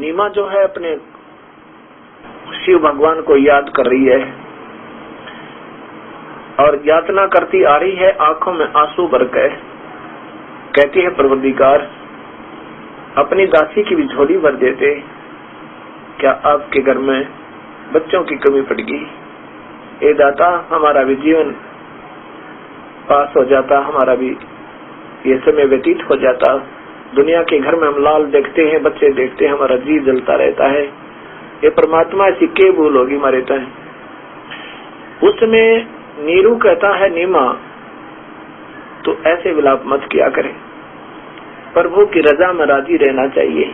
नीमा जो है अपने शिव भगवान को याद कर रही है और यातना करती आ रही है, आंखों में आंसू भर के कहती है, परवरदिगार अपनी दासी की भी झोली भर देते, क्या आपके घर में बच्चों की कमी पड़ गई? ए दाता, हमारा भी जीवन पास हो जाता, हमारा भी ये समय व्यतीत हो जाता। दुनिया के घर में हम लाल देखते हैं, बच्चे देखते हैं, हमारा जी जलता रहता है। ये परमात्मा ऐसी के भूल होगी हमारे तय। उसमें नीरू कहता है, नीमा तो ऐसे विलाप मत किया करे, प्रभु की रजा में राजी रहना चाहिए।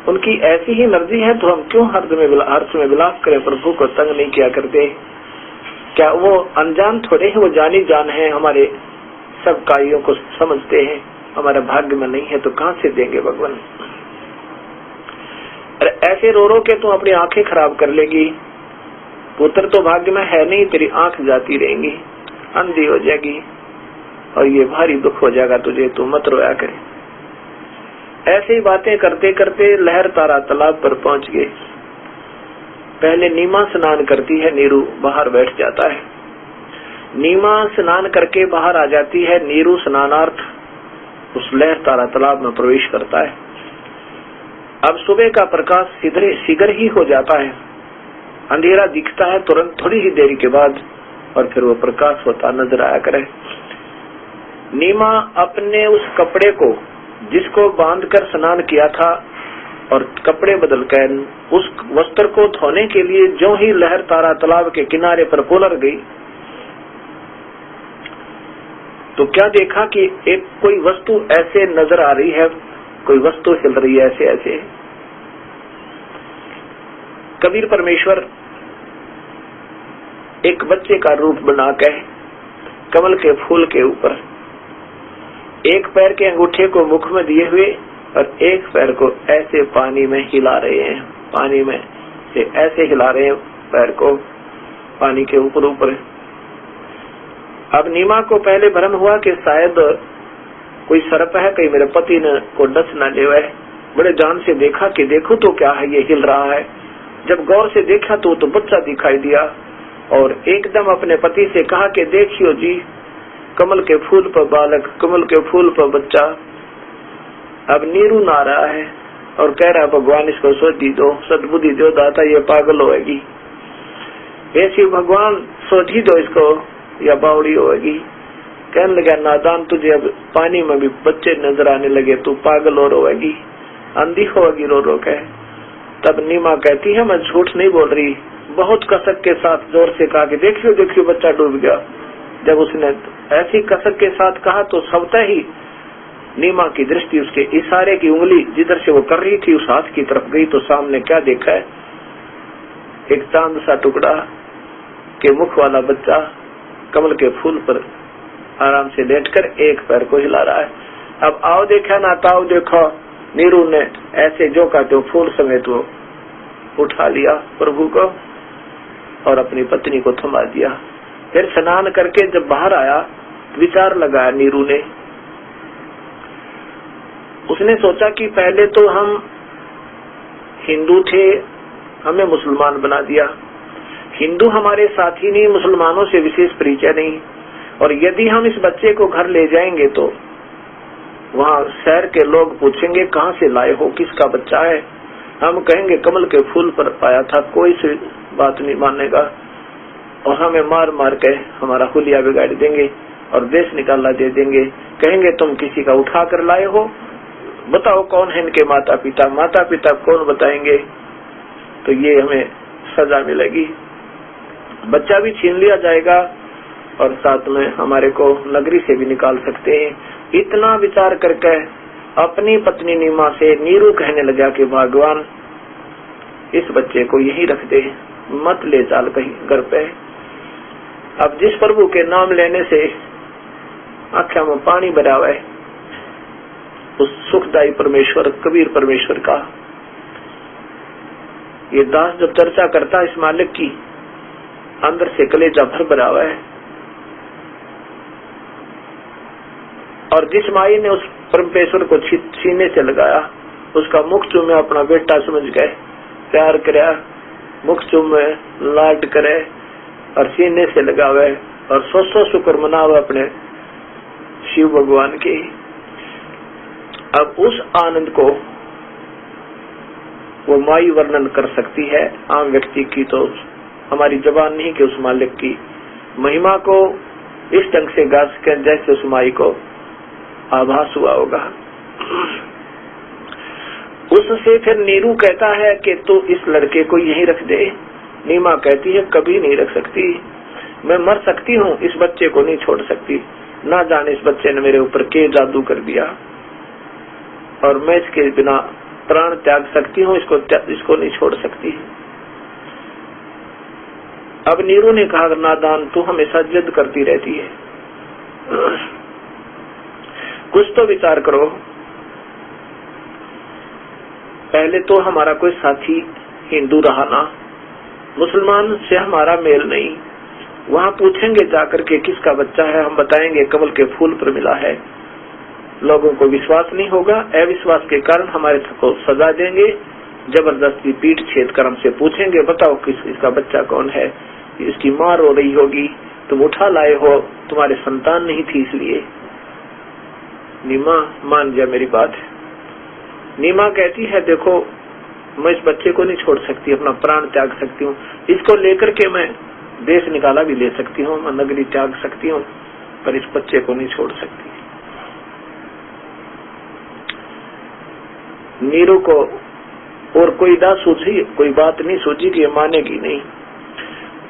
उनकी ऐसी ही मर्जी है तो हम क्यों हर समय विलाप करें, प्रभु को तंग नहीं किया करते। क्या वो अनजान थोड़े हैं, वो जानी जान है, हमारे सब कार्यों को समझते हैं। हमारे भाग्य में नहीं है तो कहां से देंगे भगवान? अरे ऐसे रो रो के तुम अपनी आंखें खराब कर लेगी। पुत्र तो भाग्य में है नहीं, तेरी आंख जाती रहेंगी, अंधी हो जाएगी और ये भारी दुख हो जाएगा तुझे, तू मत रोया करे। ऐसे ही बातें करते करते लहर तारा तालाब पर पहुंच गए। पहले नीमा स्नान करती है, नीरू बाहर बैठ जाता है। नीमा स्नान करके बाहर आ जाती है, नीरू स्नानार्थ उस लहर तारा तालाब में प्रवेश करता है। अब सुबह का प्रकाश शीघ्र ही हो जाता है, अंधेरा दिखता है तुरंत थोड़ी ही देरी के बाद, और फिर वो प्रकाश होता नजर आया करे। नीमा अपने उस कपड़े को जिसको बांधकर स्नान किया था और कपड़े बदलकर उस वस्त्र को धोने के लिए जो ही लहर तारा तालाब के किनारे पर पुलर गई तो क्या देखा कि एक कोई वस्तु ऐसे नजर आ रही है, कोई वस्तु हिल रही है ऐसे ऐसे। कबीर परमेश्वर एक बच्चे का रूप बनाकर कमल के फूल के ऊपर एक पैर के अंगूठे को मुख में दिए हुए और एक पैर को ऐसे पानी में हिला रहे हैं, पानी में से ऐसे हिला रहे हैं पैर को पानी के ऊपर ऊपर। अब नीमा को पहले भ्रम हुआ कि शायद कोई सर्प है, कहीं मेरे पति ने को डस न ले। बड़े ध्यान से देखा कि देखो तो क्या है, ये हिल रहा है। जब गौर से देखा तो बच्चा दिखाई दिया और एकदम अपने पति से कहा कि देखियो जी, कमल के फूल पर बालक, कमल के फूल पर बच्चा। अब नीरू ना रहा है और कह रहा भगवान इसको सोधी दो, सद्बुद्धि दो दाता, ये पागल होएगी। ऐसी भगवान सोधी दो इसको या बावड़ी होगी। कहने लगा नादान, तुझे अब पानी में भी बच्चे नजर आने लगे, तू पागल और होगी, अंधी होगी रो रो के। तब नीमा कहती है मैं झूठ नहीं बोल रही, बहुत कसक के साथ जोर से कहा कि देखियो देखियो बच्चा डूब गया। जब उसने ऐसी कसक के साथ कहा तो सबता ही नीमा की दृष्टि उसके इशारे की उंगली जिधर से वो कर रही थी उस हाथ की तरफ गई तो सामने क्या देखा है, एक चांद सा टुकड़ा के मुख वाला बच्चा कमल के फूल पर आराम से लेटकर एक पैर को हिला रहा है। अब आओ देखा ना ताओ देखो, नीरू ने ऐसे जो का तो फूल समेत वो उठा लिया प्रभु को और अपनी पत्नी को थमा दिया। फिर स्नान करके जब बाहर आया विचार लगाया नीरू ने। उसने सोचा कि पहले तो हम हिंदू थे, हमें मुसलमान बना दिया। हिंदू हमारे साथी नहीं, मुसलमानों से विशेष परिचय नहीं, और यदि हम इस बच्चे को घर ले जाएंगे तो वहाँ शहर के लोग पूछेंगे कहाँ से लाए हो, किसका बच्चा है। हम कहेंगे कमल के फूल पर पाया था, कोई सी बात नहीं मानेगा और हमें मार मार के हमारा हुलिया बिगाड़ देंगे और देश निकालना दे देंगे। कहेंगे तुम किसी का उठा कर लाए हो, बताओ कौन है इनके माता पिता, माता पिता कौन बताएंगे, तो ये हमें सजा मिलेगी। बच्चा भी छीन लिया जाएगा और साथ में हमारे को नगरी से भी निकाल सकते हैं। इतना विचार करके अपनी पत्नी नीमा से नीरू कहने लगा कि भगवान इस बच्चे को यही रख दे, मत ले चाल कहीं घर पे। अब जिस प्रभु के नाम लेने से आंखों में पानी भरा हुआ है, उस सुखदायी परमेश्वर कबीर परमेश्वर का ये दास जब चर्चा करता है इस मालिक की, अंदर से कलेजा भर भरा हुआ है। और जिस माई ने उस परमेश्वर को सीने से लगाया, उसका मुख चूमे, अपना बेटा समझ गए, प्यार करे, मुख चूमे, लाड करे और सीने से लगावे और सौ शुक्र मनावे अपने शिव भगवान की। अब उस आनंद को वो माई वर्णन कर सकती है, आम व्यक्ति की तो हमारी जबान नहीं कि उस मालिक की महिमा को इस ढंग से गा सके जैसे उस माई को आभास हुआ होगा। उससे फिर नीरू कहता है कि तू इस लड़के को यहीं रख दे। नीमा कहती है कभी नहीं रख सकती, मैं मर सकती हूँ, इस बच्चे को नहीं छोड़ सकती। ना जाने इस बच्चे ने मेरे ऊपर के जादू कर दिया और मैं इसके बिना प्राण त्याग सकती हूँ, इसको नहीं छोड़ सकती। अब नीरू ने कहा नादान तू हमेशा जिद करती रहती है, कुछ तो विचार करो। पहले तो हमारा कोई साथी हिंदू रहा ना, मुसलमान से हमारा मेल नहीं, वहाँ पूछेंगे जाकर के किसका बच्चा है, हम बताएंगे कमल के फूल पर मिला है। लोगों को विश्वास नहीं होगा, अविश्वास के कारण हमारे को सजा देंगे, जबरदस्ती पीठ छेद कर हमसे पूछेंगे बताओ इसका बच्चा कौन है। इसकी मां रो रही होगी, तुम उठा लाए हो, तुम्हारे संतान नहीं थी इसलिए। नीमा मान जा मेरी बात। नीमा कहती है देखो मैं इस बच्चे को नहीं छोड़ सकती, अपना प्राण त्याग सकती हूँ, इसको लेकर के मैं देश निकाला भी ले सकती हूँ, मैं नगरी त्याग सकती हूँ, पर इस बच्चे को नहीं छोड़ सकती। नीरू को और कोई कोई बात नहीं सूझी कि ये मानेगी नहीं।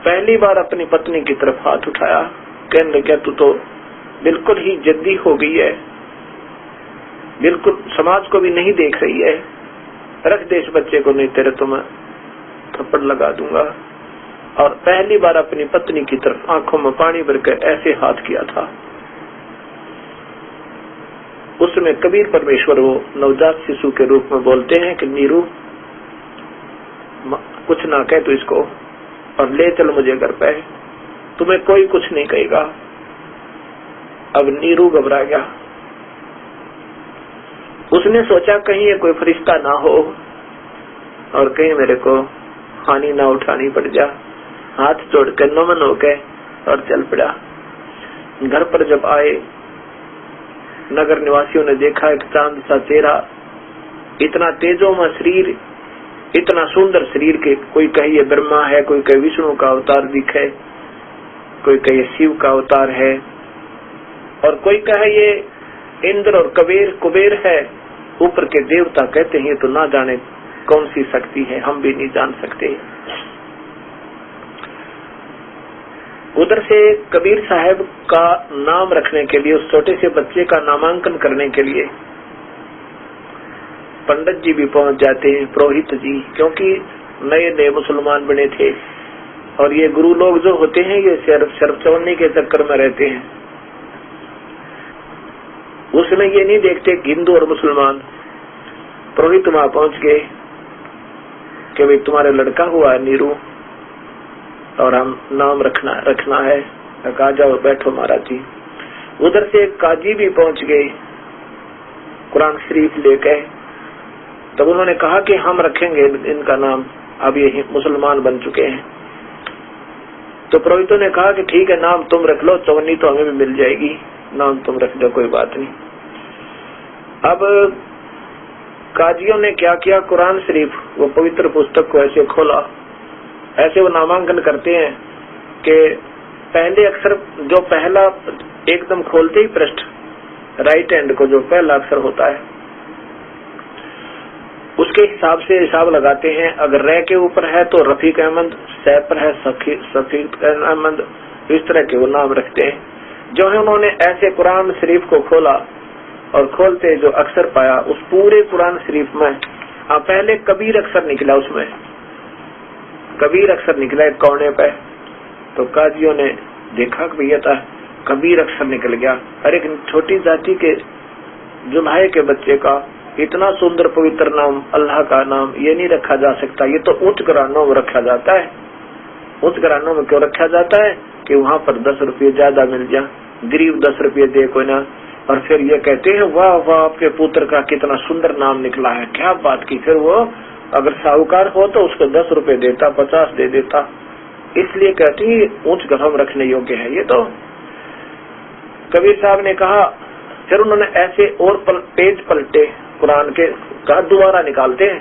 पहली बार अपनी पत्नी की तरफ हाथ उठाया, कहने लगा तू तो बिल्कुल ही जिद्दी हो गई है, बिल्कुल समाज को भी नहीं देख रही है, रख दे इस बच्चे को नहीं तेरे तो मैं थप्पड़ लगा दूंगा। और पहली बार अपनी पत्नी की तरफ आंखों में पानी भरकर ऐसे हाथ किया था। उसमें कबीर परमेश्वर वो नवजात शिशु के रूप में बोलते हैं कि नीरू कुछ ना कह तू इसको और ले चल मुझे घर पे, तुम्हें कोई कुछ नहीं कहेगा। अब नीरू घबरा गया, उसने सोचा कहीं ये कोई फरिश्ता ना हो और कहीं मेरे को हानि ना उठानी पड़ जा। हाथ जोड़कर नमन हो गए और चल पड़ा। घर पर जब आए नगर निवासियों ने देखा एक चांद सा चेहरा, इतना तेजोमय शरीर, इतना सुंदर शरीर के कोई कहे ये ब्रह्मा है, कोई कहे विष्णु का अवतार दिखे, कोई कहे शिव का अवतार है और कोई कहे ये इंद्र और कुबेर है, ऊपर के देवता कहते हैं तो ना जाने कौन सी शक्ति है, हम भी नहीं जान सकते। उधर से कबीर साहब का नाम रखने के लिए, उस छोटे से बच्चे का नामांकन करने के लिए पंडित जी भी पहुंच जाते हैं, पुरोहित जी, क्योंकि नए नए मुसलमान बने थे और ये गुरु लोग जो होते हैं ये शर्फ चढ़ने के चक्कर में रहते हैं। उसमें ये नहीं देखते हिंदू और मुसलमान। पुरोहित वहां पहुंच गए कि भाई तुम्हारे लड़का हुआ है नीरू और हम नाम रखना है। कहा जाओ बैठो महाराज जी। उधर से एक काजी भी पहुंच गए कुरान शरीफ लेके, तब उन्होंने कहा कि हम रखेंगे इनका नाम, अब ये मुसलमान बन चुके हैं। तो पुरोहितों ने कहा कि ठीक है नाम तुम रख लो, चवन्नी तो हमें भी मिल जाएगी, नाम तुम रख दो कोई बात नहीं। अब काजियों ने क्या किया, कुरान शरीफ वो पवित्र पुस्तक को ऐसे खोला, ऐसे वो नामांकन करते हैं कि पहले अक्षर जो पहला एकदम खोलते ही पृष्ठ राइट हैंड को जो पहला अक्षर होता है उसके हिसाब से हिसाब लगाते हैं। अगर रे के ऊपर है तो रफीक अहमद, सै पर है सफीक अहमद, इस तरह के वो नाम रखते हैं। जो है उन्होंने ऐसे कुरान शरीफ को खोला और खोलते जो अक्षर पाया उस पूरे कुरान शरीफ में पहले कबीर अक्षर निकला, उसमें कबीर अक्षर निकला एक कोने पे। तो काजियों ने देखा कि भैया था कबीर अक्षर निकल गया। अरे एक छोटी जाति के जुल्हाए के बच्चे का इतना सुंदर पवित्र नाम, अल्लाह का नाम, ये नहीं रखा जा सकता। ये तो उच्च घरानों में रखा जाता है। उच्च घरानों में क्यों रखा जाता है कि वहाँ पर 10 रुपये ज्यादा मिल जाए, गरीब 10 रुपये दे कोई ना, और फिर ये कहते हैं वाह वाह आपके पुत्र का कितना सुंदर नाम निकला है, क्या बात की। फिर वो अगर साहूकार हो तो उसको 10 रुपए देता, 50 दे देता। इसलिए कहती है ऊंच गधम रखने योग्य है ये। तो कबीर साहब ने कहा, फिर उन्होंने ऐसे और पेज पलटे कुरान के, कहा दोबारा निकालते हैं।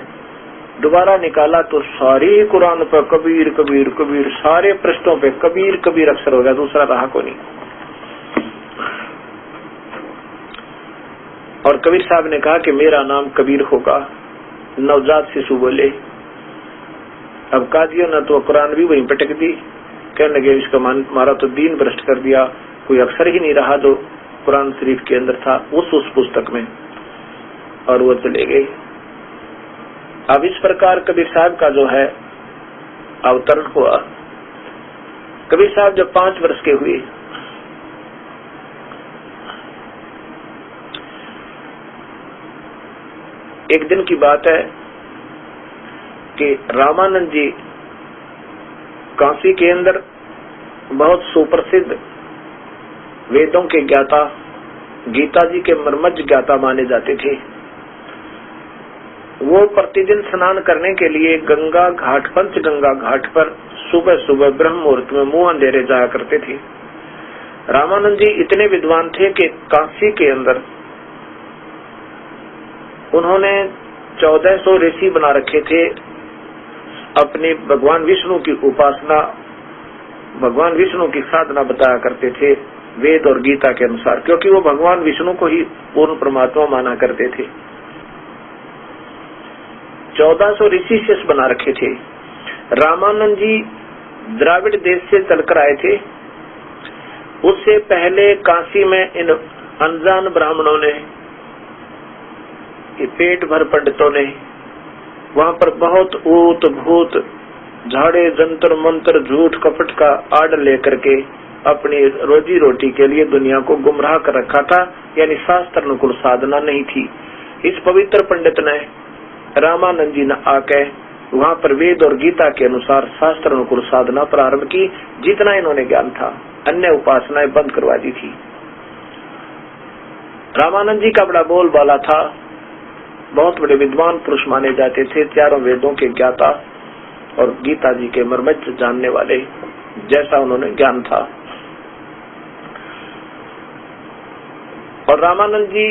दोबारा निकाला तो सारी कुरान पर कबीर कबीर कबीर, सारे पृष्ठों पे कबीर कबीर अक्षर हो गया, दूसरा रहा को नहीं। और कबीर साहब ने कहा कि मेरा नाम कबीर होगा। नवजात शिशु बोले। अब कादियों ने तो कुरान भी वहीं पटक दी, कहने लगे इसका मारा तो दीन भ्रष्ट कर दिया, कोई अक्षर ही नहीं रहा जो कुरान शरीफ के अंदर था उस पुस्तक में, और वो चले गए। अब इस प्रकार कबीर साहब का जो है अवतरण हुआ। कबीर साहब जब 5 वर्ष के हुए, एक दिन की बात है कि रामानंद जी काशी के अंदर बहुत सुप्रसिद्ध वेदों के ज्ञाता, गीता जी के मर्मज्ञ ज्ञाता माने जाते थे। वो प्रतिदिन स्नान करने के लिए गंगा घाट, पंचगंगा घाट पर सुबह सुबह ब्रह्म मुहूर्त में मुंह अंधेरे जाया करते थे। रामानंद जी इतने विद्वान थे कि काशी के अंदर उन्होंने 1400 ऋषि बना रखे थे। अपने भगवान विष्णु की उपासना, भगवान विष्णु की साधना बताया करते थे वेद और गीता के अनुसार, क्योंकि वो भगवान विष्णु को ही पूर्ण परमात्मा माना करते थे। 1400 ऋषि शेष बना रखे थे। रामानंद जी द्राविड़ देश से चलकर आए थे। उससे पहले काशी में इन अनजान ब्राह्मणों ने, पेट भर पंडितों ने वहां पर बहुत ऊत भूत, झाड़े, जंतर मंत्र, झूठ कपट का आड़ लेकर के अपनी रोजी रोटी के लिए दुनिया को गुमराह कर रखा था, यानी शास्त्र अनुकूल साधना नहीं थी। इस पवित्र पंडित ने रामानंद जी ने आके वहां पर वेद और गीता के अनुसार शास्त्र अनुकूल साधना प्रारंभ की। जितना इन्होंने ज्ञान था, अन्य उपासनाएं बंद करवा दी थी। रामानंद जी का बड़ा बोलबाला था, बहुत बड़े विद्वान पुरुष माने जाते थे, चारों वेदों के ज्ञाता और गीता जी के मर्मज्ञ जानने वाले, जैसा उन्होंने ज्ञान था। और रामानंद जी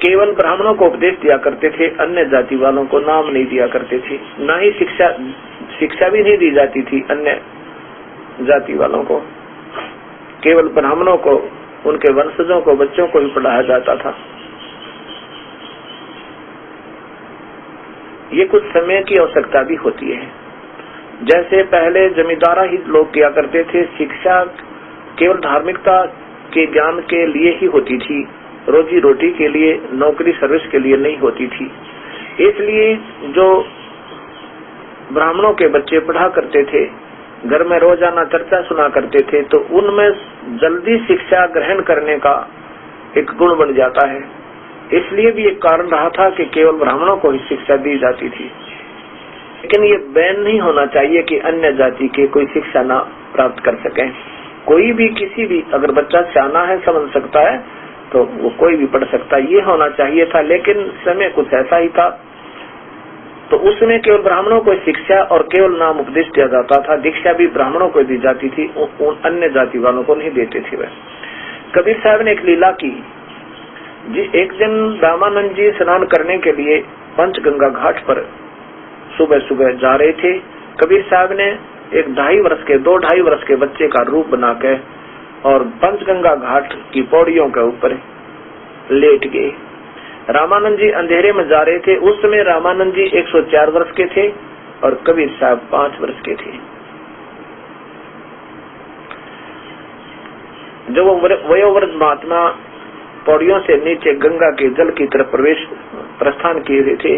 केवल ब्राह्मणों को उपदेश दिया करते थे, अन्य जाति वालों को नाम नहीं दिया करते थे। न ही शिक्षा भी नहीं दी जाती थी अन्य जाति वालों को, केवल ब्राह्मणों को, उनके वंशजों को, बच्चों को ही पढ़ाया जाता था। ये कुछ समय की आवश्यकता भी होती है। जैसे पहले जमींदारा ही लोग किया करते थे, शिक्षा केवल धार्मिकता के ज्ञान के लिए ही होती थी, रोजी रोटी के लिए, नौकरी सर्विस के लिए नहीं होती थी। इसलिए जो ब्राह्मणों के बच्चे पढ़ा करते थे, घर में रोजाना चर्चा सुना करते थे, तो उनमें जल्दी शिक्षा ग्रहण करने का एक गुण बन जाता है। इसलिए भी एक कारण रहा था कि केवल ब्राह्मणों को ही शिक्षा दी जाती थी। लेकिन ये बैन नहीं होना चाहिए कि अन्य जाति के कोई शिक्षा ना प्राप्त कर सके। कोई भी, किसी भी, अगर बच्चा सियाना है, समझ सकता है, तो वो कोई भी पढ़ सकता है, ये होना चाहिए था। लेकिन समय कुछ ऐसा ही था, तो उसमें केवल ब्राह्मणों को शिक्षा और केवल नाम उपदेश दिया जाता था। दीक्षा भी ब्राह्मणों को दी जाती थी, अन्य जाति वालों को नहीं देते थे। वह कबीर साहब ने एक लीला की। एक दिन रामानंद जी स्नान करने के लिए पंचगंगा घाट पर सुबह सुबह जा रहे थे। कबीर साहब ने एक 2.5 वर्ष के बच्चे का रूप बना के और पंचगंगा घाट की पौड़ियों के ऊपर लेट गए। रामानंद जी अंधेरे में जा रहे थे। उस समय रामानंद जी 104 वर्ष के थे और कबीर साहब 5 वर्ष के थे। जब वो वयोवृद्ध महात्मा पौड़ियों से नीचे गंगा के जल की तरफ प्रस्थान किए हुए थे,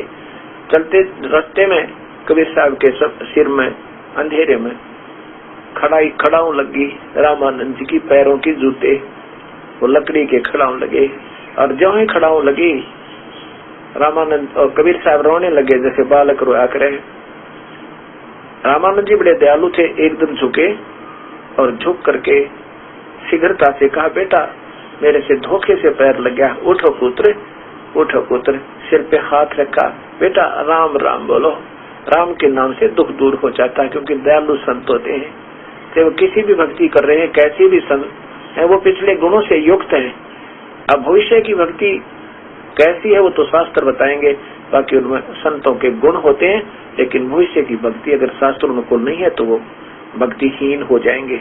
चलते रास्ते में कबीर साहब के सिर में अंधेरे में खड़ाऊ लगी। रामानंद जी की पैरों की जूते वो लकड़ी के खड़ाऊ लगे, और जो ही खड़ाऊ लगी रामानंद और कबीर साहब रोने लगे जैसे बालक रोया करे। रामानंद जी बड़े दयालु थे, एकदम झुके और झुक करके शीघ्रता से कहा, बेटा मेरे से धोखे से पैर लग गया, उठो पुत्र, उठो पुत्र। सिर पे हाथ रखा, बेटा राम राम बोलो, राम के नाम से दुख दूर हो जाता है, क्योंकि दयालु संत होते हैं, चाहे वो किसी भी भक्ति कर रहे हैं, कैसी भी संत है, वो पिछले गुणों से युक्त है। अब भविष्य की भक्ति कैसी है वो तो शास्त्र बताएंगे, बाकी उनमें संतों के गुण होते हैं, लेकिन भविष्य की भक्ति अगर शास्त्र अनुकूल नहीं है तो वो भक्तिहीन हो जाएंगे।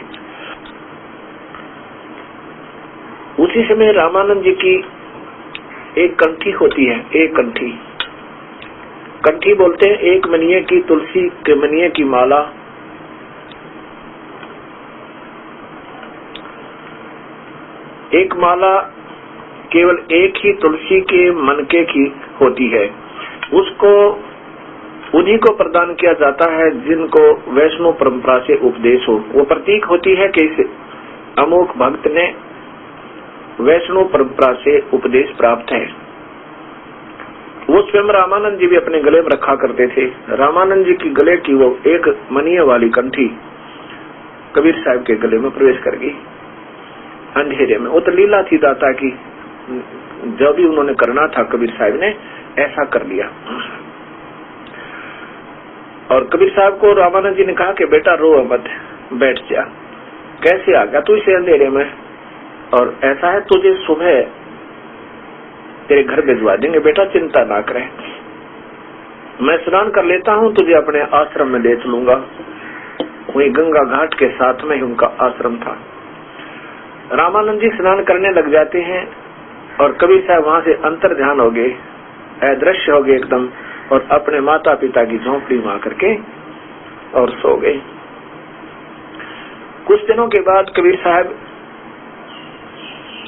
उसी समय रामानंद जी की एक कंठी होती है, एक कंठी, कंठी बोलते हैं एक मनिये की, तुलसी के मनिये की माला। एक माला केवल एक ही तुलसी के मनके की होती है, उसको उन्हीं को प्रदान किया जाता है जिनको वैष्णव परंपरा से उपदेश हो। वो प्रतीक होती है कि इस अमोघ भक्त ने वैष्णव परंपरा से उपदेश प्राप्त है। वो स्वयं रामानंद जी भी अपने गले में रखा करते थे। रामानंद जी की गले की वो एक मनिये वाली कंठी कबीर साहब के गले में प्रवेश कर गई अंधेरे में। वो तो लीला थी दाता की, जो भी उन्होंने करना था कबीर साहब ने ऐसा कर लिया। और कबीर साहब को रामानंद जी ने कहा कि बेटा रो मत, बैठ जा। कैसे आ गया तू इसे अंधेरे में? और ऐसा है तुझे सुबह तेरे घर भिजवा देंगे, बेटा चिंता ना करे, मैं स्नान कर लेता हूँ, तुझे अपने आश्रम में ले चलूंगा। वही गंगा घाट के साथ में ही उनका आश्रम था। रामानंद जी स्नान करने लग जाते हैं और कबीर साहब वहां से अंतर ध्यान हो गए, अदृश्य हो गए एकदम, और अपने माता पिता की झोंपड़ी में आकर के और सो गए। कुछ दिनों के बाद कबीर साहब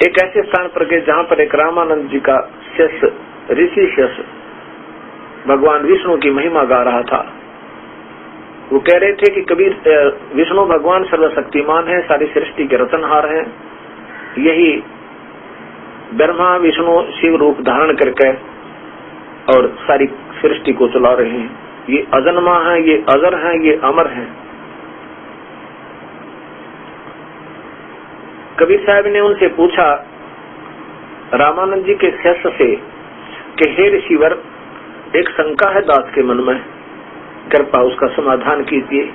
एक ऐसे स्थान पर गए जहां पर एक रामानंद जी का शिष्य, ऋषि शिष्य भगवान विष्णु की महिमा गा रहा था। वो कह रहे थे कि कबीर विष्णु भगवान सर्वशक्तिमान है, सारी सृष्टि के रचनहार हैं, यही ब्रह्मा विष्णु शिव रूप धारण करके और सारी सृष्टि को चला रहे हैं। ये अजन्मा है, ये अजर है, ये अमर है। कबीर साहब ने उनसे पूछा रामानंद जी के शिष्य से कि हे ऋषिवर, एक शंका है दास के मन में, कृपा उसका समाधान कीजिए।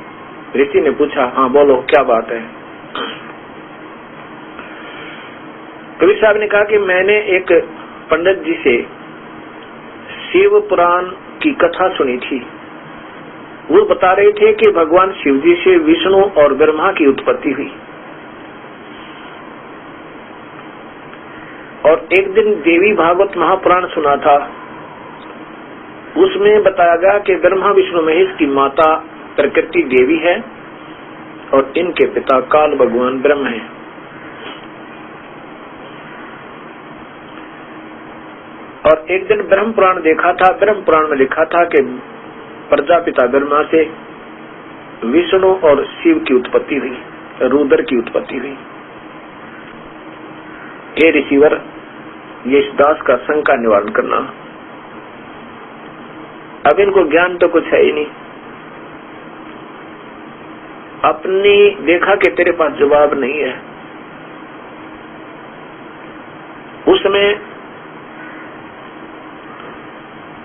ऋषि ने पूछा हाँ बोलो क्या बात है? कबीर साहब ने कहा कि मैंने एक पंडित जी से शिव पुराण की कथा सुनी थी। वो बता रहे थे कि भगवान शिव जी से विष्णु और ब्रह्मा की उत्पत्ति हुई, और एक दिन देवी भागवत महापुराण सुना था, उसमें बताया गया कि ब्रह्मा विष्णु महेश की माता प्रकृति देवी है और इनके पिता काल भगवान ब्रह्म है। और एक दिन ब्रह्म पुराण देखा था, ब्रह्म पुराण में लिखा था कि प्रजापिता ब्रह्मा से विष्णु और शिव की उत्पत्ति हुई, रुद्र की उत्पत्ति हुई। हे ऋषिवर, ये इस दास का शंका निवारण करना। अब इनको ज्ञान तो कुछ है ही नहीं, अपनी देखा कि तेरे पास जवाब नहीं है। उसमें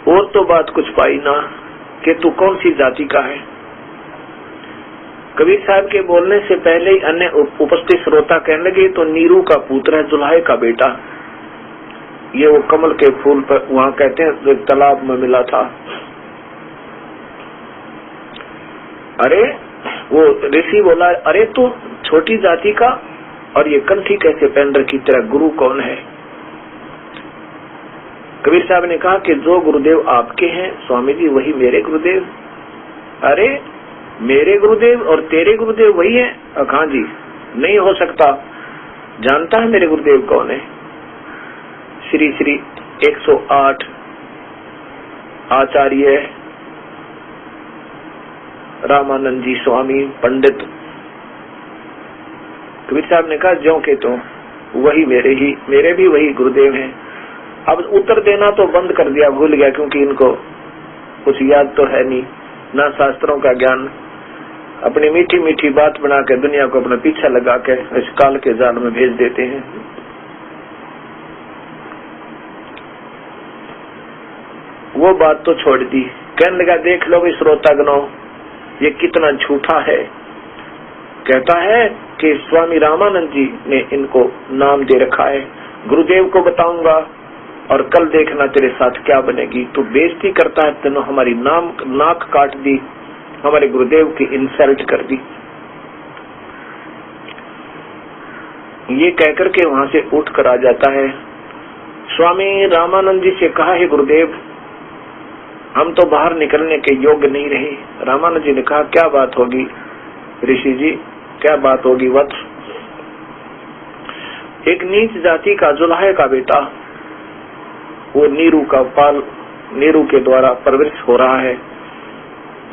और तो बात कुछ पाई ना कि तू कौन सी जाति का है। कबीर साहब के बोलने से पहले ही अन्य उपस्थित श्रोता कहने लगे तो नीरू का पुत्र है, जुल्हाय का बेटा। ये वो कमल के फूल पर वहां कहते हैं जो तालाब में मिला था। अरे वो ऋषि बोला, अरे तू छोटी जाति का और ये कंठी कैसे पहन रखी, तेरा गुरु कौन है? कबीर साहब ने कहा कि जो गुरुदेव आपके हैं स्वामी जी वही मेरे गुरुदेव। अरे मेरे गुरुदेव और तेरे गुरुदेव वही है? हाँ जी। नहीं हो सकता, जानता है मेरे गुरुदेव कौन है? श्री श्री 108 आचार्य रामानंद जी स्वामी पंडित। कबीर साहब ने कहा ज्यों के तो वही मेरे भी वही गुरुदेव हैं। अब उत्तर देना तो बंद कर दिया, भूल गया, क्योंकि इनको कुछ याद तो है नहीं, ना शास्त्रों का ज्ञान। अपनी मीठी मीठी बात बना के दुनिया को अपना पीछा लगा के इस काल के जाल में भेज देते हैं। वो बात तो छोड़ दी। कहने लगा, देख लो भी श्रोतागणों, ये कितना झूठा है। कहता है कि स्वामी रामानंद जी ने इनको नाम दे रखा है, गुरुदेव को बताऊंगा और कल देखना तेरे साथ क्या बनेगी। तू बेइज्जती करता है, तेने हमारी नाक काट दी, हमारे गुरुदेव की इंसल्ट कर दी। ये कहकर के वहां से उठ कर आ जाता है। स्वामी रामानंद जी से कहा, है गुरुदेव, हम तो बाहर निकलने के योग्य नहीं रहे। रामानंद जी ने कहा, क्या बात होगी ऋषि जी, क्या बात होगी वत्स? एक नीच जाति का जुल्हे का बेटा, वो नीरू का पाल, नीरू के द्वारा परवरिश हो रहा है।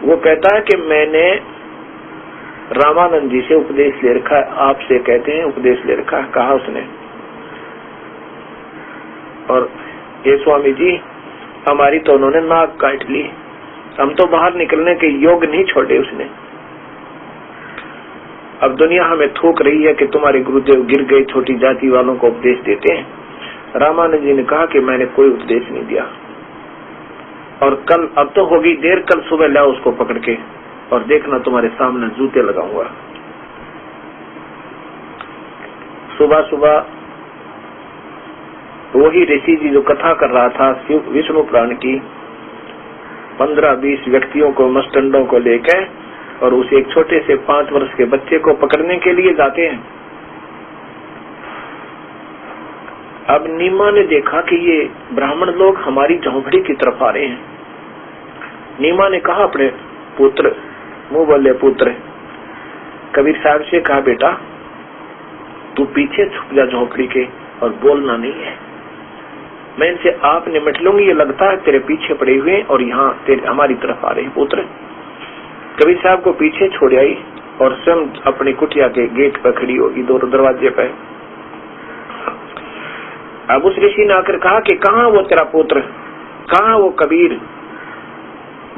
वो कहता है कि मैंने रामानंद जी से उपदेश ले रखा है, आपसे कहते हैं उपदेश ले रखा है। कहा उसने, और ये स्वामी जी, हमारी तो उन्होंने नाक काट ली, हम तो बाहर निकलने के योग्य नहीं छोड़े उसने। अब दुनिया हमें थूक रही है कि तुम्हारे गुरुदेव गिर गए, छोटी जाति वालों को उपदेश देते हैं। रामानंद जी ने कहा कि मैंने कोई उपदेश नहीं दिया, और कल, अब तो होगी देर, कल सुबह लाओ उसको पकड़ के और देखना तुम्हारे सामने जूते लगाऊंगा। सुबह सुबह वही ऋषि जी जो कथा कर रहा था विष्णु पुराण की, 15-20 व्यक्तियों को मस्टंडों को लेकर और उसे एक छोटे से 5 वर्ष के बच्चे को पकड़ने के लिए जाते हैं। अब नीमा ने देखा कि ये ब्राह्मण लोग हमारी झोंपड़ी की तरफ आ रहे हैं। नीमा ने कहा अपने पुत्र, मुंह बोले पुत्र, कबीर साहब से कहा, बेटा तू पीछे छुप जा झोंपड़ी के और बोलना नहीं है, मैं इनसे आप निमट लूंगी। ये लगता है तेरे पीछे पड़े हुए और यहाँ हमारी तरफ आ रहे हैं। पुत्र कबीर साहब को पीछे छोड़ आई और स्वयं अपनी कुटिया के गेट पर खड़ी होगी, दोनों दरवाजे पर। अब उस ऋषि ने आकर कहा कि कहाँ वो तेरा पुत्र, कहाँ वो कबीर?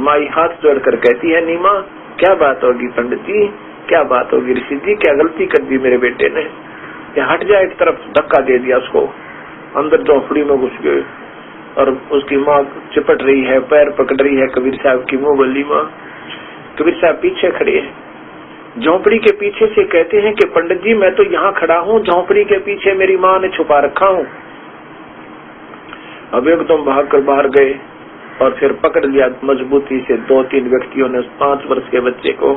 माई हाथ जोड़कर कहती है, नीमा क्या बात होगी पंडित जी, क्या बात होगी ऋषि जी, क्या गलती कर दी मेरे बेटे ने? ये हट जाए, एक तरफ धक्का दे दिया उसको, अंदर झोंपड़ी में घुस गए और उसकी माँ चिपट रही है, पैर पकड़ रही है कबीर साहब की, मुंह बल्ली माँ। कबीर साहब पीछे खड़े हैं, झोंपड़ी के पीछे से कहते हैं कि पंडित जी मैं तो यहाँ खड़ा हूँ, झोंपड़ी के पीछे मेरी माँ ने छुपा रखा हूँ। अब एकदम भागकर बाहर गए और फिर पकड़ लिया मजबूती से 2-3 व्यक्तियों ने उस 5 वर्ष के बच्चे को।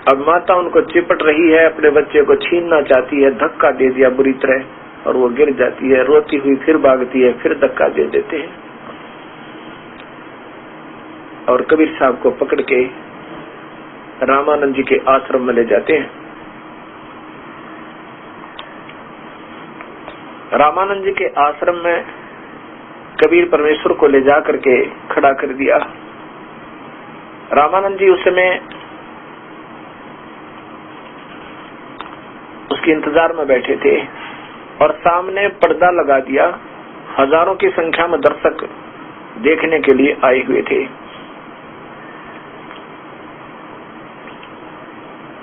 अब माता उनको चिपट रही है, अपने बच्चे को छीनना चाहती है, धक्का दे दिया बुरी तरह और वो गिर जाती है, रोती हुई फिर भागती है, फिर धक्का दे देते हैं और कबीर साहब को पकड़ के रामानंद जी के आश्रम में ले जाते हैं। रामानंद जी के आश्रम में कबीर परमेश्वर को ले जा करके खड़ा कर दिया। रामानंद जी उस समय उसके इंतजार में बैठे थे और सामने पर्दा लगा दिया, हजारों की संख्या में दर्शक देखने के लिए आए हुए थे।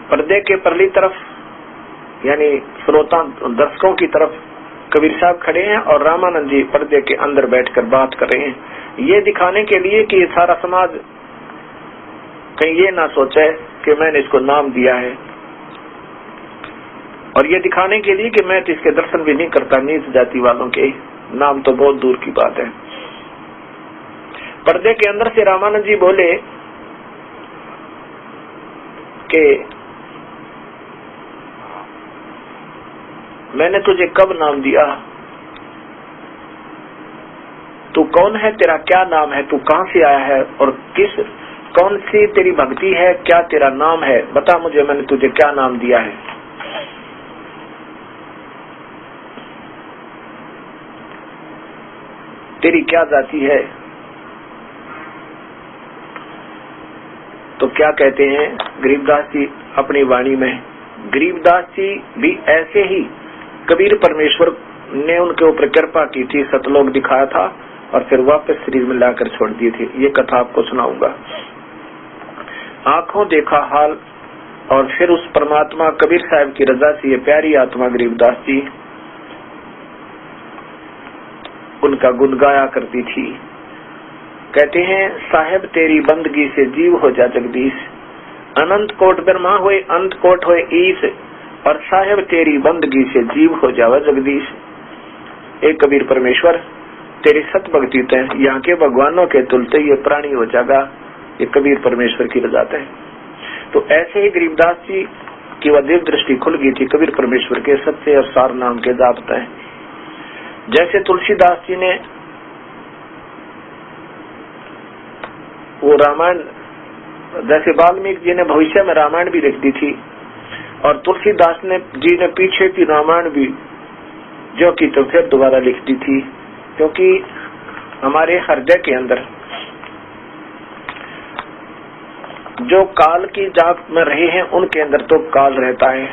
पर्दे के परली तरफ यानी श्रोता दर्शकों की तरफ कबीर साहब खड़े हैं और रामानंद जी पर्दे के अंदर बैठकर बात कर रहे हैं, ये दिखाने के लिए कि ये सारा समाज कहीं ये ना सोचे कि मैंने इसको नाम दिया है, और ये दिखाने के लिए कि मैं तो इसके दर्शन भी नहीं करता, नीच जाति वालों के, नाम तो बहुत दूर की बात है। पर्दे के अंदर से रामानंद जी बोले कि मैंने तुझे कब नाम दिया? तू कौन है, तेरा क्या नाम है, तू कहां से आया है और कौन सी तेरी भक्ति है, क्या तेरा नाम है, बता मुझे, मैंने तुझे क्या नाम दिया है? तेरी क्या जाति है? तो क्या कहते हैं गरीबदास जी अपनी वाणी में, गरीबदास जी भी ऐसे ही कबीर परमेश्वर ने उनके ऊपर कृपा की थी, सतलोक दिखाया था और फिर वापस शरीर में लाकर छोड़ दिए थे। ये कथा आपको सुनाऊंगा। आंखों देखा हाल और फिर उस परमात्मा कबीर साहब की रजा से ये प्यारी आत्मा गरीबदास जी उनका गुण गाया करती थी। कहते हैं साहेब तेरी बंदगी से जीव हो जा जगदीश, अनंत कोट ब्रह्मा होए अंत कोट होए ईश, और साहेब तेरी बंदगी से जीव हो जावा जगदीश। एक कबीर परमेश्वर तेरी सत भक्ति तय यहाँ के भगवानों के तुलते ये प्राणी हो जाएगा, ये कबीर परमेश्वर की रजात है। तो ऐसे ही गरीबदास जी की वह दिव्य दृष्टि खुल गई थी कबीर परमेश्वर के सत्य और सार नाम के जाप तय। जैसे तुलसीदास जी ने वो रामायण, जैसे वाल्मीकि जी ने भविष्य में रामायण भी लिख दी थी, और तुलसीदास जी ने पीछे की रामायण भी जो की तो फिर दोबारा लिख दी थी, क्योंकि हमारे हृदय के अंदर जो काल की जाप में रहे हैं उनके अंदर तो काल रहता है,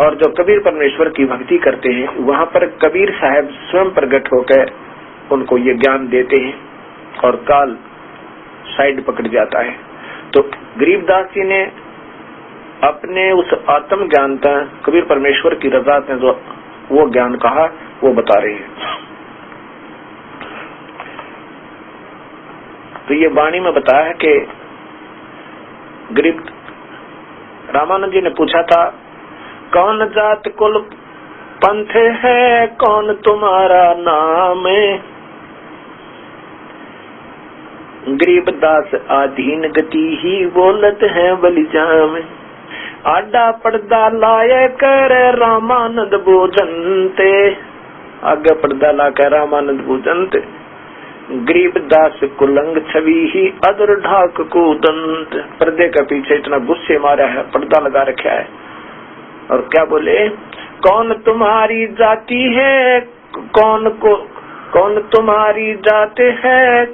और जो कबीर परमेश्वर की भक्ति करते हैं वहां पर कबीर साहब स्वयं प्रकट होकर उनको ये ज्ञान देते हैं और काल साइड पकड़ जाता है। तो गरीबदास जी ने अपने उस आत्म ज्ञानता कबीर परमेश्वर की रजा ने जो वो ज्ञान कहा वो बता रहे हैं। तो ये वाणी में बताया है कि गरीब रामानंद जी ने पूछा था, कौन जात कुल पंथ है, कौन तुम्हारा नाम? गरीबदास आधीन गति ही बोलत है बलिजाम, आडा पर्दा लाए कर रामानंद भोजनते, आगे पर्दा ला कर रामानंद भोजनते। गरीबदास कुलंग छवि ही अदर ढाक को दंत, पर्दे का पीछे इतना गुस्से मारा है, पर्दा लगा रखा है, और क्या बोले, कौन तुम्हारी जाति है, कौन तुम्हारी जात है,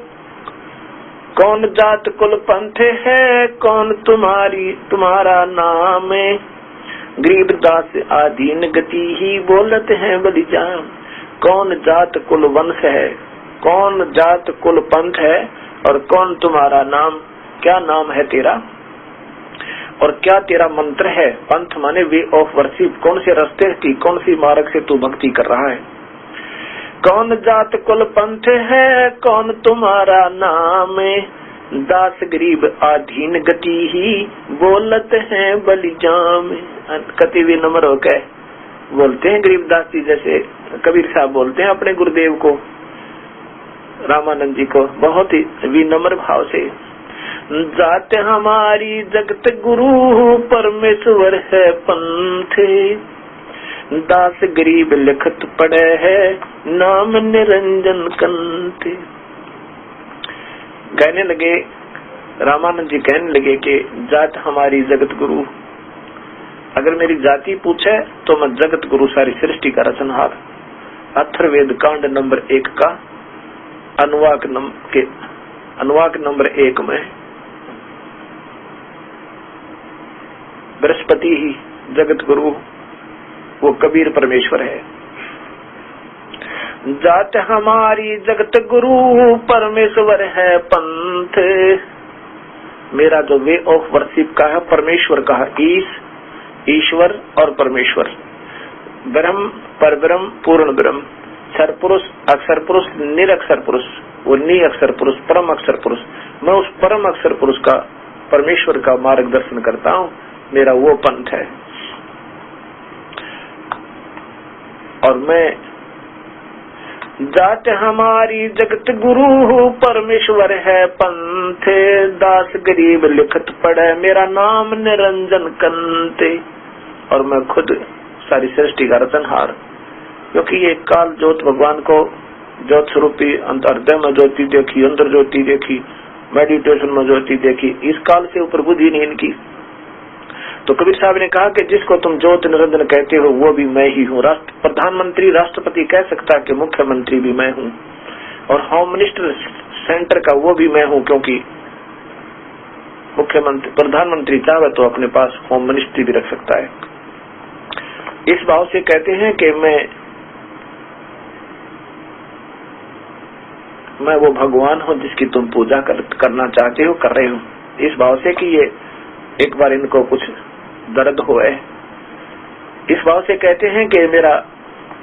कौन जात कुल पंथ है, कौन तुम्हारा नाम? गरीबदास आधीन गति ही बोलत है बलिजाम, कौन जात कुल वंश है, कौन जात कुल पंथ है, और कौन तुम्हारा नाम? क्या नाम है तेरा और क्या तेरा मंत्र है? पंथ माने वे ऑफ वर्शिप, कौन से रास्ते की, कौन सी मार्ग से तू भक्ति कर रहा है? कौन जात कुल पंथ है, कौन तुम्हारा नाम? दास गरीब आधीन गति ही बोलत है बलिजाम। कति विनम्र होकर बोलते हैं गरीबदास जी, जैसे कबीर साहब बोलते हैं अपने गुरुदेव को, रामानंद जी को, बहुत ही विनम्र भाव से। जात हमारी जगत गुरु परमेश्वर है पंथ, दास गरीब लिखत पड़े है नाम निरंजन कंठ। कहने लगे रामानंद जी, कहने लगे कि जात हमारी जगत गुरु, अगर मेरी जाति पूछे तो मैं जगत गुरु सारी सृष्टि का रचनहार। अथर्ववेद कांड नंबर 1 का अनुवाक नंबर 1 में बृहस्पति ही जगत गुरु, वो कबीर परमेश्वर है। जात हमारी जगत गुरु परमेश्वर है पंथ, मेरा जो वे ऑफ वर्शिप का है परमेश्वर का है, ईश्वर और परमेश्वर, ब्रह्म परब्रह्म पूर्ण ब्रह्म, क्षर पुरुष अक्षर पुरुष निरक्षर पुरुष, वो नि अक्षर पुरुष परम अक्षर पुरुष। मैं उस परम अक्षर पुरुष का परमेश्वर का मार्गदर्शन करता हूँ, मेरा वो पंथ है। और मैं जात हमारी जगत गुरु परमेश्वर है पंथ, दास गरीब लिखत पड़े मेरा नाम निरंजन कंते। और मैं खुद सारी सृष्टि का रचनहार, क्योंकि ये काल ज्योत भगवान को ज्योत स्वरूपी अंतर्हृदय में ज्योति देखी, अंदर ज्योति देखी, मेडिटेशन में ज्योति देखी, इस काल से ऊपर बुद्धि नहीं इनकी। तो कबीर साहब ने कहा कि जिसको तुम ज्योत निरंजन कहते हो वो भी मैं ही हूँ। प्रधानमंत्री राष्ट्रपति कह सकता है कि मुख्यमंत्री भी मैं हूँ, और होम मिनिस्टर सेंटर का वो भी मैं हूँ, क्योंकि मुख्यमंत्री प्रधानमंत्री चाहे तो अपने पास होम मिनिस्ट्री भी रख सकता है। इस भाव से कहते हैं कि मैं वो भगवान हूँ जिसकी तुम पूजा करना चाहते हो, कर रहे हो। इस भाव से कि ये एक बार इनको कुछ दर्द हुए, इस भाव से कहते हैं कि मेरा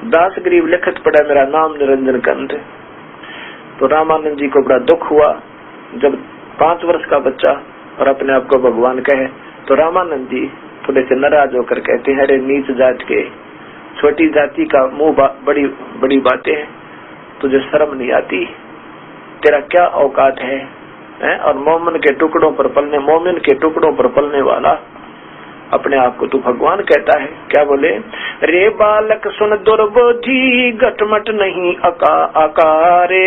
दास गरीब लिखत पड़ा मेरा नाम निरंजन कंठ। तो रामानंद जी को बड़ा दुख हुआ जब 5 वर्ष का बच्चा और अपने आप को भगवान कहे। तो रामानंद जी थोड़े से नाराज होकर कहते हैं, अरे नीच जात के, छोटी जाति का मुंह बड़ी बड़ी बातें, तुझे शर्म नहीं आती? तेरा क्या औकात है? और मोमिन के टुकड़ों पर पलने वाला अपने आप को तू भगवान कहता है। क्या बोले? रे बालक सुन दुर्बोधी, घटमट नहीं आकारे,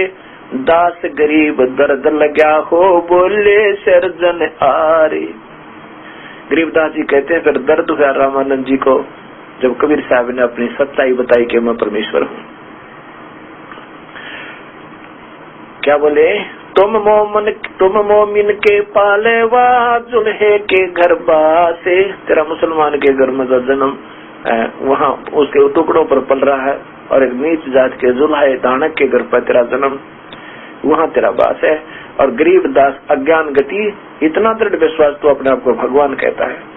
दास गरीब दर्द लग्या हो, बोले सर्जन आरे। गरीबदास जी कहते हैं फिर दर्द हुआ रामानंद जी को जब कबीर साहब ने अपनी सच्चाई बताई कि मैं परमेश्वर हूँ। क्या बोले? तुम मोमिन के पालेवा, जुल्हे के घर बासे। तेरा मुसलमान के घर में जो जन्म वहाँ उसके टुकड़ों पर पल रहा है, और एक नीच जात के जुल्हे दानक के घर पर तेरा जन्म, वहाँ तेरा बास है। और गरीब दास अज्ञान गति, इतना दृढ़ विश्वास तो अपने आप को भगवान कहता है।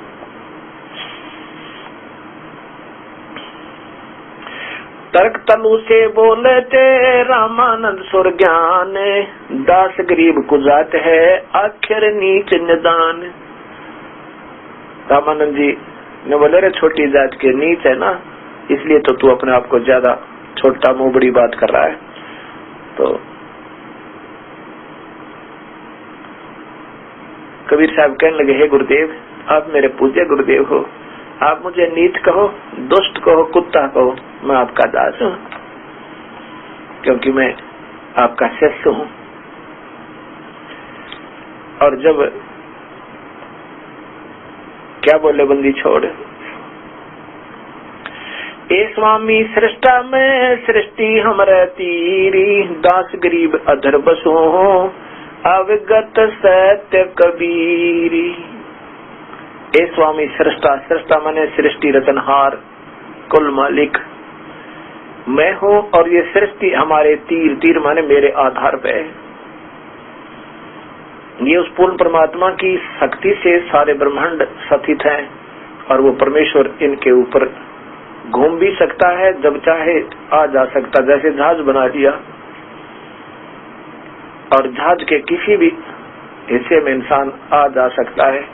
तर्क तलु से बोलते रामानंद सुर ज्ञान, दास गरीब कुजात है आखिर नीच निदान। रामानंद जी ने बोले, रे छोटी जात के नीच है ना, इसलिए तो तू अपने आप को ज्यादा छोटा मुंह बड़ी बात कर रहा है। तो कबीर साहब कहने लगे, हे गुरुदेव, आप मेरे पूज्य गुरुदेव हो, आप मुझे नीच कहो, दुष्ट कहो, कुत्ता कहो, मैं आपका दास हूँ, क्योंकि मैं आपका शिष्य हूँ। और जब क्या बोले बंदी छोड़, ए स्वामी सृष्टा में सृष्टि हमरे तीरी, दास गरीब अधर बसो अवगत सत्य कबीरी। ए स्वामी सृष्टा, सृष्टा माने सृष्टि रचनहार, कुल मालिक मैं हूँ, और ये सृष्टि हमारे तीर, तीर माने मेरे आधार पे। ये उस पूर्ण परमात्मा की शक्ति से सारे ब्रह्मांड स्थित हैं, और वो परमेश्वर इनके ऊपर घूम भी सकता है, जब चाहे आ जा सकता, जैसे जहाज बना दिया, और जहाज के किसी भी हिस्से में इंसान आ जा सकता है।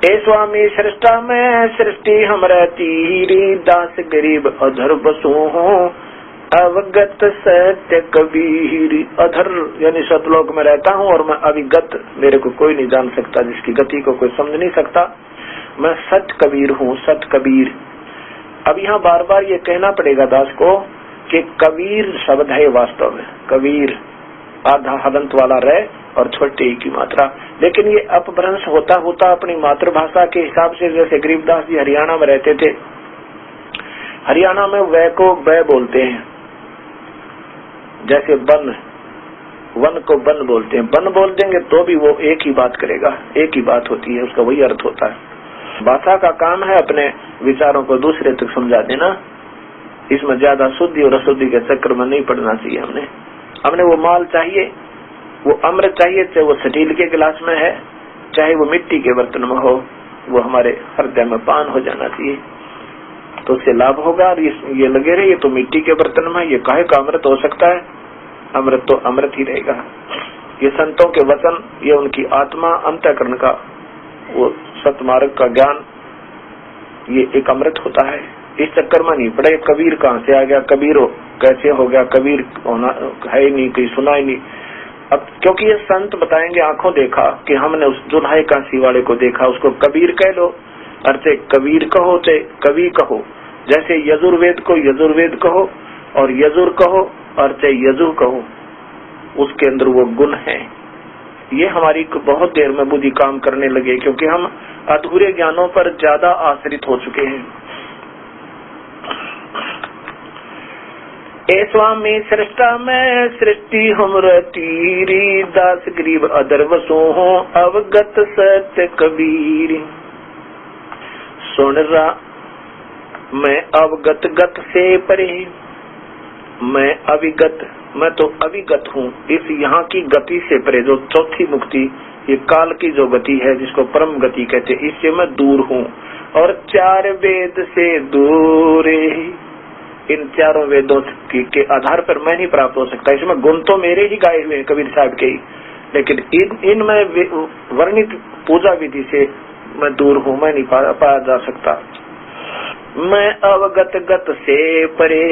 ए स्वामी सृष्टा में सृष्टि हमरे तीरी, दास गरीब अधर बसो हूँ अवगत सत्य कबीरी। अधर यानी सतलोक में रहता हूँ, और मैं अविगत, मेरे को कोई नहीं जान सकता, जिसकी गति को कोई समझ नहीं सकता। मैं सत कबीर हूँ, सत कबीर। अब यहाँ बार बार ये कहना पड़ेगा दास को कि कबीर शब्द है वास्तव में, कबीर आधा हलंत वाला रह और छोटे ही की मात्रा, लेकिन ये अपभ्रंश होता होता अपनी मातृभाषा के हिसाब से, जैसे गरीबदास जी हरियाणा में रहते थे, हरियाणा में वह को बै बोलते हैं, जैसे वन, वन को बन बोलते हैं, बन बोल देंगे तो भी वो एक ही बात करेगा, एक ही बात होती है, उसका वही अर्थ होता है। भाषा का काम है अपने विचारों को दूसरे तक समझा देना, इसमें ज्यादा शुद्धि और अशुद्धि के चक्कर में नहीं पड़ना चाहिए। हमने वो माल चाहिए, वो अमृत चाहिए, चाहे वो स्टील के गिलास में है, चाहे वो मिट्टी के बर्तन में हो, वो हमारे हृदय में पान हो जाना चाहिए, तो उससे लाभ होगा। और ये लगे रहे, ये तो मिट्टी के बर्तन में, ये काहे का अमृत हो सकता है? अमृत तो अमृत ही रहेगा। ये संतों के वचन, ये उनकी आत्मा अंतःकरण का वो सतमार्ग का ज्ञान, ये एक अमृत होता है। इस चक्कर में नहीं पड़े कबीर कहाँ से आ गया, कबीर कैसे हो गया, कबीर होना है ही नहीं, कहीं सुना ही नहीं। अब क्योंकि ये संत बताएंगे, आंखों देखा कि हमने उस जुल्हे काशी वाले को देखा, उसको कबीर कह लो, और चाहे कबीर कहो चाहे कवि कहो, जैसे यजुर्वेद को यजुर्वेद कहो और यजुर कहो और चाहे यजु कहो, उसके अंदर वो गुण है। ये हमारी बहुत देर में बुद्धि काम करने लगे, क्योंकि हम अधूरे ज्ञानों पर ज्यादा आश्रित हो चुके हैं। ए स्वामी सृष्टा में सृष्टि हमरे तीरी, दास गरीब अदर बसो हो अवगत सत्य कबीर। सुन रहा मैं अवगत गत से परे, मैं अविगत, मैं तो अविगत हूँ इस यहाँ की गति से परे, जो चौथी मुक्ति, ये काल की जो गति है जिसको परम गति कहते, इससे मैं दूर हूँ, और 4 वेद से दूर। इन चारों वेदों के आधार पर मैं नहीं प्राप्त हो सकता। इसमें गुण तो मेरे ही गाए हुए हैं, कबीर साहब के ही, लेकिन इनमें वर्णित पूजा विधि से मैं दूर हूँ, मैं नहीं पाया जा सकता। मैं अवगत गत से परे,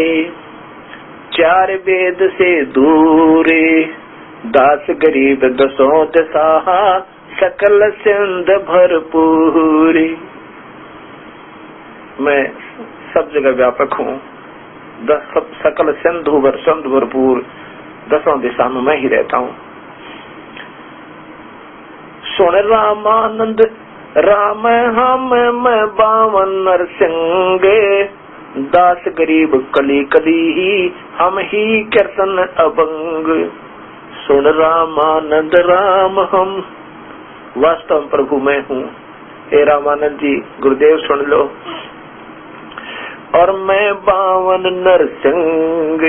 चार वेद से दूरे, दास गरीब दसों दशा, सकल सिंध भरपूर। मैं सब जगह व्यापक हूँ, सकल सिंधु भरपूर, दसों दिशा में मैं ही रहता हूँ। सुन रामानंद राम हम मैं बावन नरसिंह, दास गरीब कली कली ही हम ही कृष्ण अभंग। सुन रामानंद राम हम, वास्तव प्रभु मैं हूँ। हे रामानंद जी, गुरुदेव सुन लो। और मैं बावन नरसिंह।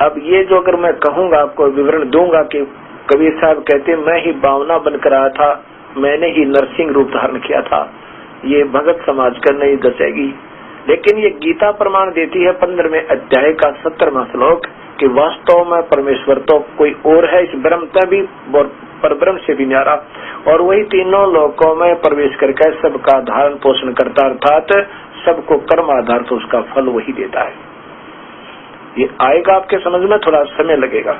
अब ये जो अगर मैं कहूंगा, आपको विवरण दूंगा कि कबीर साहब कहते मैं ही बावना बनकर आया था, मैंने ही नरसिंह रूप धारण किया था, ये भगत समाज कर नहीं दसेगी। लेकिन ये गीता प्रमाण देती है 15वें अध्याय का 17वां श्लोक कि वास्तव में परमेश्वर तो कोई और है, इस ब्रह्म से भी पर ब्रह्म से भी न्यारा, और वही तीनों लोकों में प्रवेश करके सबका धारण पोषण करता, अर्थात सबको कर्म आधार तो उसका फल वही देता है। ये आएगा आपके समझ में, थोड़ा समय लगेगा।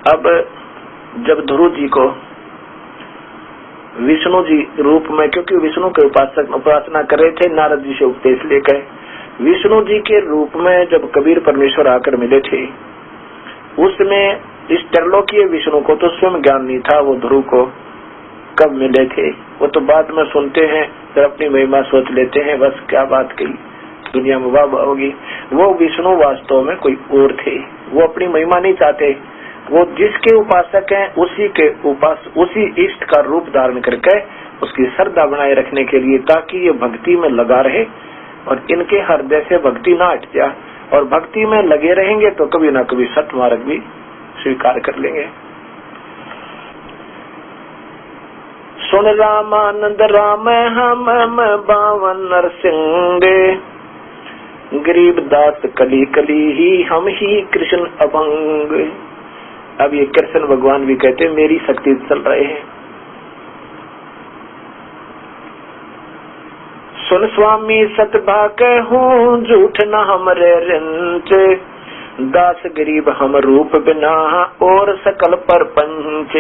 अब जब ध्रुव जी को विष्णु जी रूप में, क्योंकि विष्णु के उपासना कर रहे थे, नारद जी से उपदेश लेकर विष्णु जी के रूप में जब कबीर परमेश्वर आकर मिले थे, उसमें इस त्रिलोकीय विष्णु को तो स्वयं ज्ञान नहीं था। वो ध्रुव को कब मिले थे वो तो बाद में सुनते हैं, फिर अपनी महिमा सोच लेते हैं, बस क्या बात कही, दुनिया में वाह होगी। वो विष्णु वास्तव में कोई और थे, वो अपनी महिमा नहीं चाहते, वो जिसके उपासक हैं उसी इष्ट का रूप धारण करके उसकी श्रद्धा बनाए रखने के लिए, ताकि ये भक्ति में लगा रहे और इनके हृदय से भक्ति ना हट जाए, और भक्ति में लगे रहेंगे तो कभी ना कभी सत मार्ग भी स्वीकार कर लेंगे। सुन रामानंद राम हम बावन नरसिंह, गरीब दास कली कली ही हम ही कृष्ण अभंग। अब ये कृष्ण भगवान भी कहते मेरी शक्ति चल रहे हैं। सुन स्वामी सतभाग हूँ, झूठ न हमरे रिंच, दास गरीब हम रूप बिना और सकल पर पंच।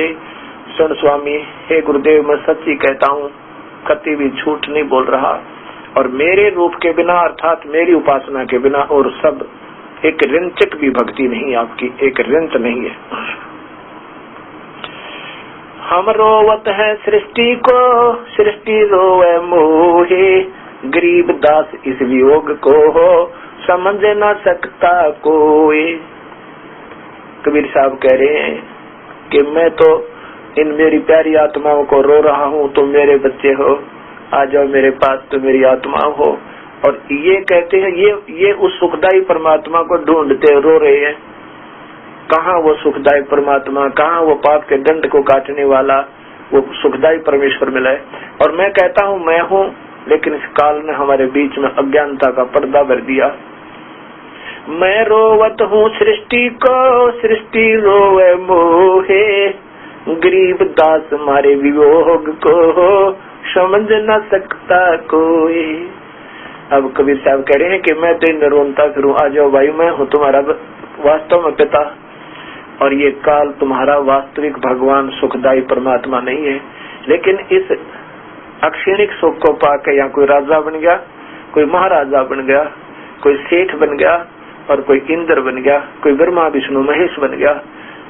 सुन स्वामी, हे गुरुदेव, मैं सच्ची कहता हूँ, कभी भी झूठ नहीं बोल रहा, और मेरे रूप के बिना अर्थात मेरी उपासना के बिना और सब एक रिंचक भी भक्ति नहीं, आपकी एक रिंच नहीं है। हम रोवत है सृष्टि को, सृष्टि रोवे मोहे, गरीब दास इस वियोग को हो समझ न सकता कोई। कबीर साहब कह रहे हैं कि मैं तो इन मेरी प्यारी आत्माओं को रो रहा हूँ, तुम मेरे बच्चे हो, आ जाओ मेरे पास, तो मेरी आत्मा हो। और ये कहते हैं ये उस सुखदायी परमात्मा को ढूंढते रो रहे हैं। कहाँ वो सुखदायी परमात्मा, कहाँ वो पाप के दंड को काटने वाला वो सुखदायी परमेश्वर मिला है। और मैं कहता हूँ मैं हूँ, लेकिन इस काल ने हमारे बीच में अज्ञानता का पर्दा भर दिया। मैं रोवत हूँ सृष्टि को, सृष्टि रोवे मोहे, गरीब दास मारे वियोग को समझ न सकता कोई। अब कबीर साहब कह रहे हैं कि मैं तो रोनता फिरूं, आ जाओ भाई, मैं हूँ तुम्हारा वास्तव में पिता, और ये काल तुम्हारा वास्तविक भगवान सुखदायी परमात्मा नहीं है। लेकिन इस अक्षणिक सुख को पाकर या कोई राजा बन गया, कोई महाराजा बन गया, कोई सेठ बन गया, और कोई इंद्र बन गया, कोई ब्रह्मा विष्णु महेश बन गया।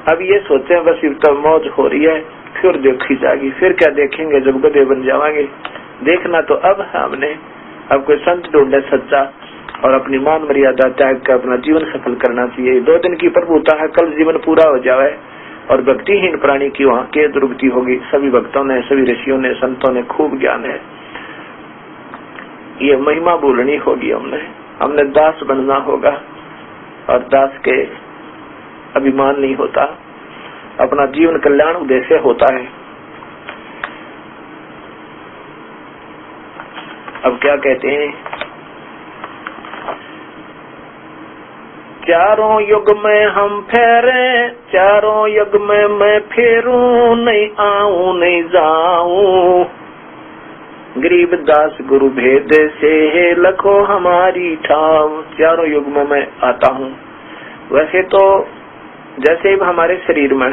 अब ये सोचे बस तो मौज हो रही है, फिर देखी जाएगी, फिर क्या देखेंगे जब गधे बन जावांगे। देखना तो अब है हमने। अब कोई संत ढूंढे सच्चा, और अपनी मान मर्यादा त्याग कर अपना जीवन सफल करना चाहिए। 2 दिन की प्रभुता है, कल जीवन पूरा हो जाए, और भक्तिहीन प्राणी की वहाँ के दुर्गति होगी। सभी भक्तों ने, सभी ऋषियों ने, संतों ने खूब ज्ञान है, ये महिमा बोलनी होगी। हमने दास बनना होगा, और दास के अभिमान नहीं होता, अपना जीवन कल्याण उद्देश्य होता है। अब क्या कहते हैं, चारों युग में हम फेरे, चारों युग में मैं फेरूं, नहीं आऊं नहीं जाऊं, गरीब दास गुरु भेद से लखो हमारी ठाव। चारों युग में मैं आता हूँ। वैसे तो जैसे हमारे शरीर में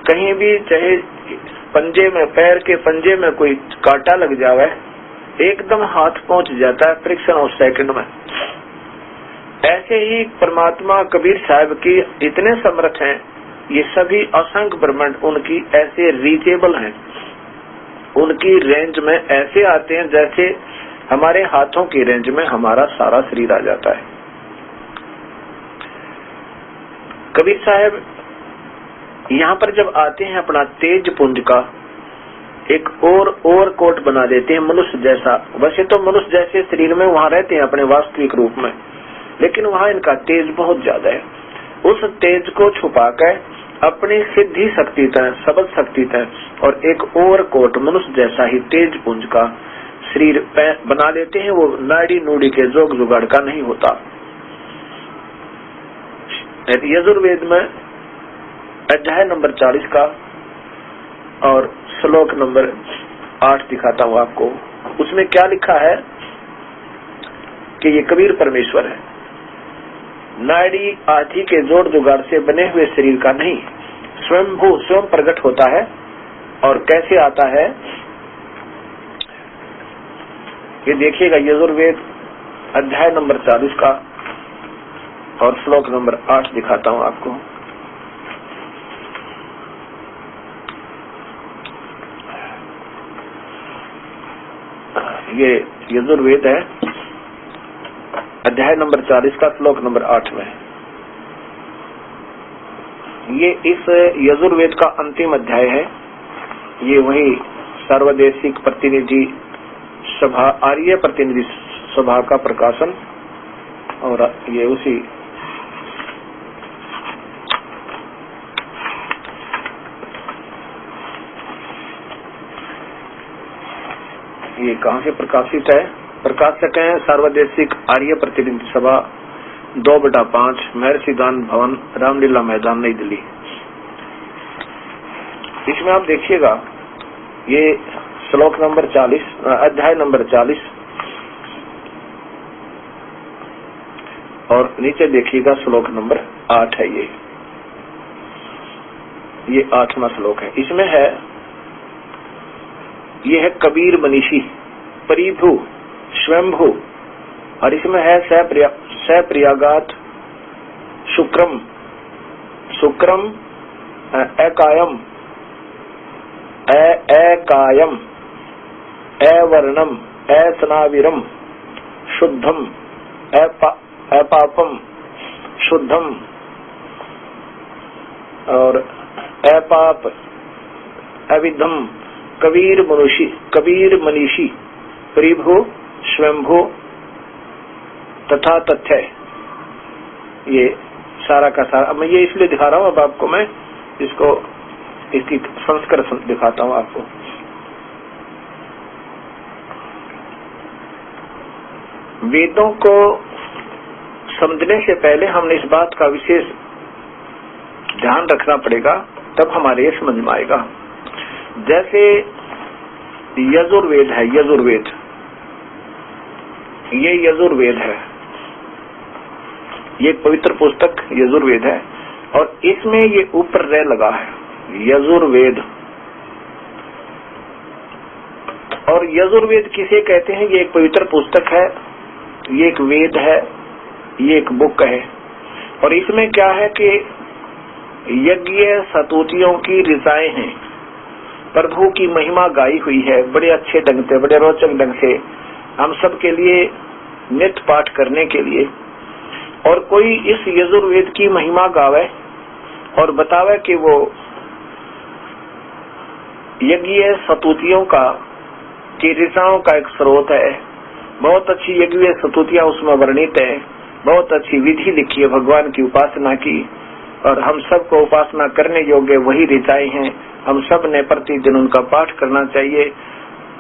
कहीं भी चाहे पंजे में, पैर के पंजे में कोई कांटा लग जावे, एकदम हाथ पहुंच जाता है फ्रिक्शन ऑफ सेकंड में। ऐसे ही परमात्मा कबीर साहब की इतने समर्थ हैं, ये सभी असंख्य ब्रह्मांड उनकी ऐसे रीचेबल हैं, उनकी रेंज में ऐसे आते हैं जैसे हमारे हाथों की रेंज में हमारा सारा शरीर आ जाता है। कबीर साहब यहाँ पर जब आते हैं अपना तेज पुंज का एक और कोट बना देते हैं मनुष्य जैसा। वैसे तो मनुष्य जैसे शरीर में वहां रहते हैं अपने वास्तविक रूप में, लेकिन वहां इनका तेज बहुत ज्यादा है। उस तेज को छुपाकर अपनी सिद्धि शक्ति तय, सबद शक्ति तय और एक और कोट मनुष्य जैसा ही तेज पुंज का शरीर बना लेते हैं। वो नाड़ी नूड़ी के जोग जुगाड़ का नहीं होता। यजुर्वेद में अध्याय नंबर 40 का और श्लोक नंबर 8 दिखाता हूँ आपको। उसमें क्या लिखा है कि ये कबीर परमेश्वर है, नाड़ी आदि के जोड़ जुगाड़ से बने हुए शरीर का नहीं, स्वयंभू स्वयं प्रकट होता है। और कैसे आता है ये देखिएगा, यजुर्वेद अध्याय नंबर 40 का और श्लोक नंबर 8 दिखाता हूं आपको। ये यजुर्वेद है, अध्याय नंबर 40 का श्लोक नंबर 8 में। ये इस यजुर्वेद का अंतिम अध्याय है। ये वही सर्वदेशिक प्रतिनिधि सभा, आर्य प्रतिनिधि सभा का प्रकाशन, और ये उसी ये कहाँ से प्रकाशित है? प्रकाशक हैं सर्वदेशिक आर्य प्रतिनिधि सभा 2/5 महर्षिदान भवन, रामलीला मैदान, नई दिल्ली। इसमें आप देखिएगा ये श्लोक नंबर 40, अध्याय नंबर 40 और नीचे देखिएगा श्लोक नंबर 8 है। ये 8वां श्लोक है। इसमें है, ये है कबीर मनीषी परिभू स्वयंभू, और इसमें है सप्रियागात शुक्रम शुक्रम अकायम अकायम अवर्णम असनाविरम शुद्धम अपापम शुद्धम और अपाप अविधम कबीर मनीषी परिभू स्वयंभू तथा तथ्य। ये सारा का सारा मैं ये इसलिए दिखा रहा हूँ, अब आपको मैं इसको इसकी संस्कृत दिखाता हूँ आपको। वेदों को समझने से पहले हमने इस बात का विशेष ध्यान रखना पड़ेगा, तब हमारे ये समझ में आएगा। जैसे यजुर्वेद है, यजुर्वेद ये यजुर्वेद है, ये पवित्र पुस्तक यजुर्वेद है, और इसमें ये ऊपर रह लगा है यजुर्वेद। और यजुर्वेद किसे कहते हैं? ये एक पवित्र पुस्तक है, ये एक वेद है, ये एक बुक है। और इसमें क्या है कि यज्ञ सतुतियों की ऋचाएं हैं, प्रभु की महिमा गाई हुई है बड़े अच्छे ढंग से, बड़े रोचक ढंग से हम सब के लिए नित्य पाठ करने के लिए। और कोई इस यजुर्वेद की महिमा गावे और बतावे कि वो यज्ञ सतुतियों का की ऋचाओं का एक स्रोत है, बहुत अच्छी यज्ञ सतुतियां उसमें वर्णित है, बहुत अच्छी विधि लिखी है भगवान की उपासना की, और हम सबको उपासना करने योग्य वही ऋचाएं हैं। हम सब ने प्रतिदिन उनका पाठ करना चाहिए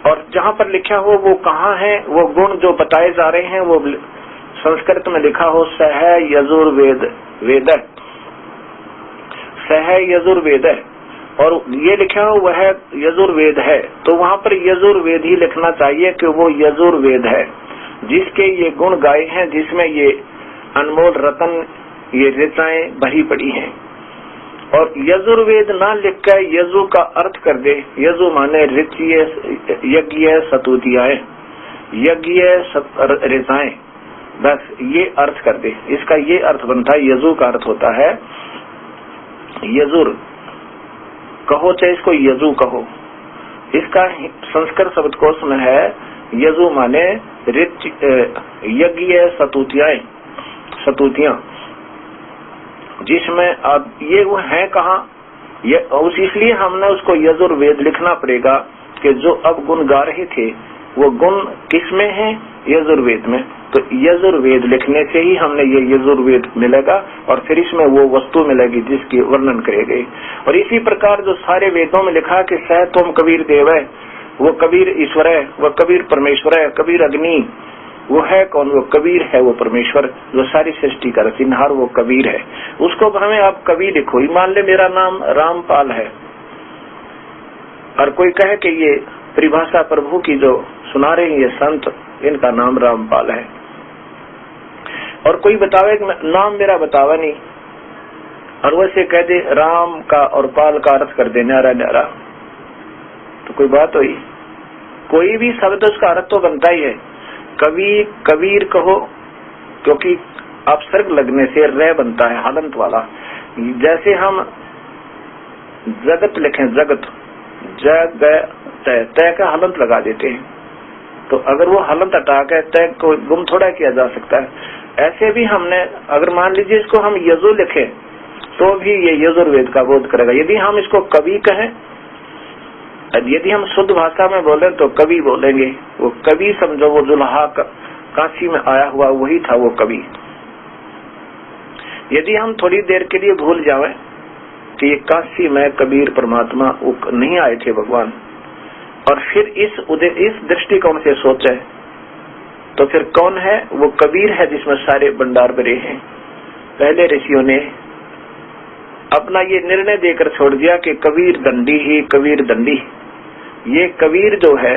और जहाँ पर लिखा हो वो कहाँ है, वो गुण जो बताए जा रहे हैं वो संस्कृत में लिखा हो सह यजुर्वेद वेद, सह यजुर्वेद है, और ये लिखा हो वह यजुर्वेद है, तो वहाँ पर यजुर्वेद ही लिखना चाहिए कि वो यजुर्वेद है जिसके ये गुण गाए हैं, जिसमें ये अनमोल रतन, ये ऋचाएं भरी पड़ी हैं। और यजुर्वेद ना लिख कर यजु का अर्थ कर दे, यजु माने ऋचीय यज्ञ सतुतियाएं, यज्ञ ऋचाएं, बस ये अर्थ कर दे, इसका ये अर्थ बनता है। यजु का अर्थ होता है यजुर कहो चाहे इसको यजु कहो, इसका संस्कृत शब्दकोश में है यजु माने यज्ञ सतुतियाएं, सतुतियां, जिसमें अब ये वो है कहाँ, ये इसलिए हमने उसको यजुर्वेद लिखना पड़ेगा कि जो अब गुण गा रहे थे वो गुण किसमें है, यजुर्वेद में। तो यजुर्वेद लिखने से ही हमने ये यजुर्वेद मिलेगा और फिर इसमें वो वस्तु मिलेगी जिसकी वर्णन करेगी। और इसी प्रकार जो सारे वेदों में लिखा कि सह तुम कबीर देव है, वो कबीर ईश्वर है, वो कबीर परमेश्वर है, कबीर अग्नि, वो है कौन, वो कबीर है, वो परमेश्वर जो सारी सृष्टि का रचनहार, वो कबीर है। उसको हमें आप कबीर लिखो। मान ले मेरा नाम रामपाल है और कोई कहे कि ये परिभाषा प्रभु की जो सुना रहे हैं ये संत, इनका नाम रामपाल है, और कोई बतावे नाम मेरा बतावा नहीं और वैसे कह दे राम का और पाल का अर्थ कर दे न्यारा न्यारा, तो कोई बात हुई? कोई भी शब्द उसका अर्थ तो बनता ही है। कबीर कबीर कहो क्योंकि अपसर्ग लगने से रे बनता है हलंत वाला। जैसे हम जगत लिखें, जगत जग तय का हलंत लगा देते हैं, तो अगर वो हलंत हटा के तय को गुम थोड़ा किया जा सकता है। ऐसे भी हमने अगर मान लीजिए इसको हम यजु लिखे तो भी ये यजुर्वेद का बोध करेगा। यदि हम इसको कवि कहें, यदि हम शुद्ध भाषा में बोले तो कवि बोलेंगे। वो कवि समझो वो जुल्हा काशी में आया हुआ वही था वो कवि। यदि हम थोड़ी देर के लिए भूल जाएं कि ये काशी में कबीर परमात्मा नहीं आए थे भगवान, और फिर इस दृष्टिकोण से सोचे तो फिर कौन है? वो कबीर है जिसमें सारे भंडार भरे हैं। पहले ऋषियों ने अपना ये निर्णय देकर छोड़ दिया कि कबीर दंडी ही कबीर दंडी। ये कबीर जो है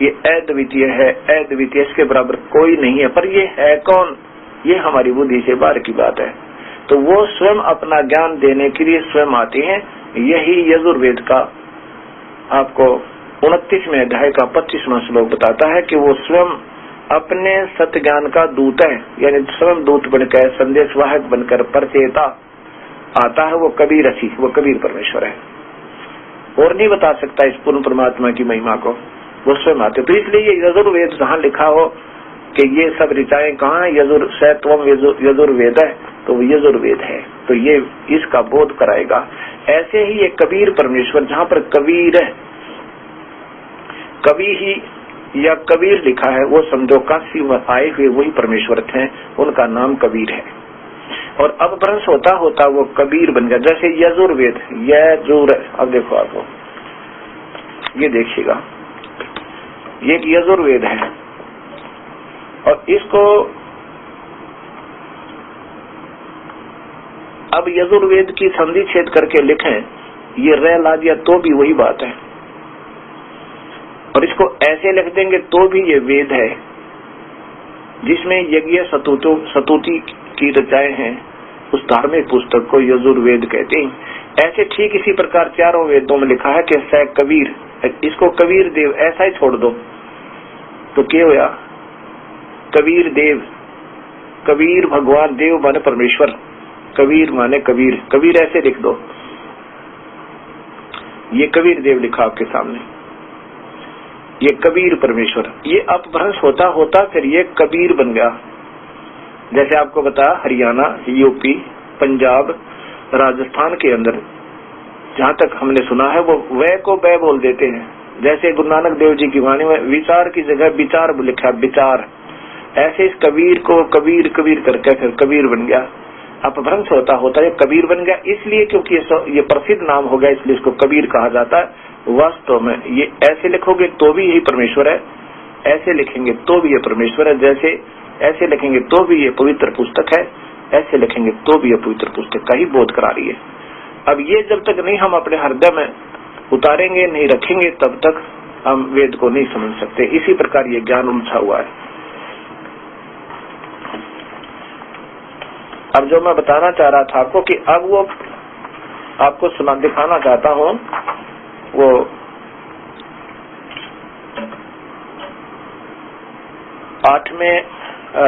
ये अद्वितीय है, अद्वितीय, इसके बराबर कोई नहीं है। पर ये है कौन? ये हमारी बुद्धि से बाहर की बात है। तो वो स्वयं अपना ज्ञान देने के लिए स्वयं आते हैं। यही यजुर्वेद का आपको 29वें अध्याय का 25वां श्लोक बताता है कि वो स्वयं अपने सत्य ज्ञान का दूत है, यानी स्वयं दूत बनकर संदेशवाहक बनकर परचेता आता है। वो कबीर रसी, वो कबीर परमेश्वर है, और नहीं बता सकता इस पूर्ण परमात्मा की महिमा को, वो स्वयं आते। तो इसलिए ये यजुर्वेद जहाँ लिखा हो कि ये सब ऋचाएं कहाँ है, यजुर्वेद है, तो वो यजुर्वेद है, तो ये इसका बोध कराएगा। ऐसे ही ये कबीर परमेश्वर, जहाँ पर कबीर है, कवि ही या कबीर लिखा है, वो समझो काशी में आए हुए वही परमेश्वर थे, उनका नाम कबीर है। और अब भ्रंश होता होता वो कबीर बन गया। जैसे यजुर्वेद, यजुर, अब देखो आपको ये देखिएगा, ये एक यजुर्वेद है और इसको अब यजुर्वेद की संधि छेद करके लिखें, ये रे ला दिया तो भी वही बात है, और इसको ऐसे लिख देंगे तो भी ये वेद है जिसमें यज्ञ सतुति की रचाएं हैं। उस धार्मिक पुस्तक को यजुर्वेद कहते हैं। ऐसे ठीक इसी प्रकार चारों वेदों में लिखा है कि स कबीर, इसको कबीर देव ऐसा ही छोड़ दो तो क्या होया? कबीर देव, कबीर भगवान, देव माने परमेश्वर, कबीर माने कबीर, कबीर ऐसे लिख दो। ये कबीर देव लिखा आपके सामने, ये कबीर परमेश्वर। ये अपभ्रंश होता होता फिर ये कबीर बन गया। जैसे आपको बता, हरियाणा, यूपी, पंजाब, राजस्थान के अंदर जहाँ तक हमने सुना है वो वह को बै बोल देते हैं। जैसे गुरु नानक देव जी की वाणी में विचार की जगह विचार लिखा, विचार। ऐसे इस कबीर को कबीर कबीर करके फिर कबीर बन गया। अपभ्रंश होता ये कबीर बन गया इसलिए क्योंकि ये प्रसिद्ध नाम हो गया, इसलिए इसको कबीर कहा जाता है। वास्तव में ये ऐसे लिखोगे तो भी यही परमेश्वर है, ऐसे लिखेंगे तो भी ये परमेश्वर है, जैसे ऐसे लिखेंगे तो भी ये पवित्र पुस्तक है, ऐसे लिखेंगे तो भी ये पवित्र पुस्तक का ही बोध करा रही है। अब ये जब तक नहीं हम अपने हृदय में उतारेंगे, नहीं रखेंगे, तब तक हम वेद को नहीं समझ सकते। इसी प्रकार ये ज्ञान उलझा हुआ है। अब जो मैं बताना चाह रहा था आपको कि अब वो आपको दिखाना चाहता हूं, वो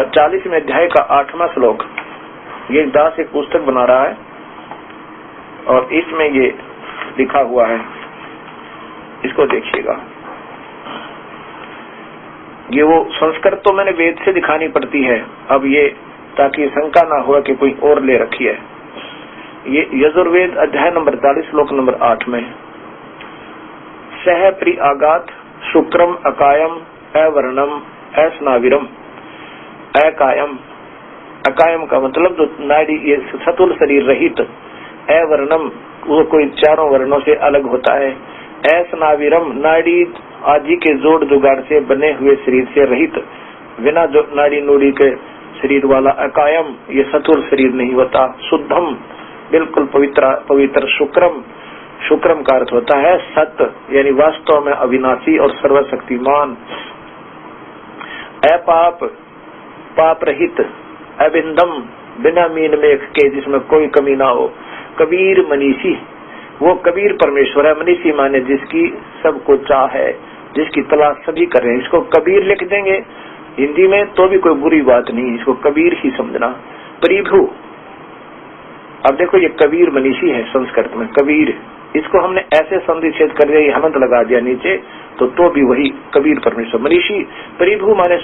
40वें अध्याय का 8वां श्लोक। ये दास एक पुस्तक बना रहा है और इसमें ये लिखा हुआ है, इसको देखिएगा। ये वो संस्कृत तो मैंने वेद से दिखानी पड़ती है, अब ये ताकि शंका ना हो कि कोई और ले रखी है। ये यजुर्वेद अध्याय नंबर 40 श्लोक नंबर 8 में, सह प्रि आगात शुक्रम अकायम अवर्णम अस्नाविरम। अकायम, अकायम का मतलब जो नाड़ी, ये सतुल शरीर रहित, अवर्णम वो कोई चारों वर्णों से अलग होता है, अस्नाविरम नाड़ी आदि के जोड़ जुगाड़ से बने हुए शरीर से रहित, बिना जो नाड़ी नूड़ी के शरीर वाला अकायम, ये सतुल शरीर नहीं होता। शुद्धम बिल्कुल पवित्र। शुक्रम, शुक्रम का अर्थ होता है सत्य, यानी वास्तव में अविनाशी और सर्वशक्तिमान। अपाप, पाप रहित। अबिंदम, बिना मीन मेख के, जिसमें कोई कमी ना हो। कबीर मनीषी, वो कबीर परमेश्वर है। मनीषी माने जिसकी सबको चाह है, जिसकी तलाश सभी कर रहे हैं। इसको कबीर लिख देंगे हिंदी में तो भी कोई बुरी बात नहीं, इसको कबीर ही समझना। परिभु, अब देखो ये कबीर मनीषी है संस्कृत में, कबीर, इसको हमने ऐसे संधि छेद कर दिया, हेमंत लगा दिया नीचे, तो भी वही कबीर परमेश्वर। मनीषी, परिभु माने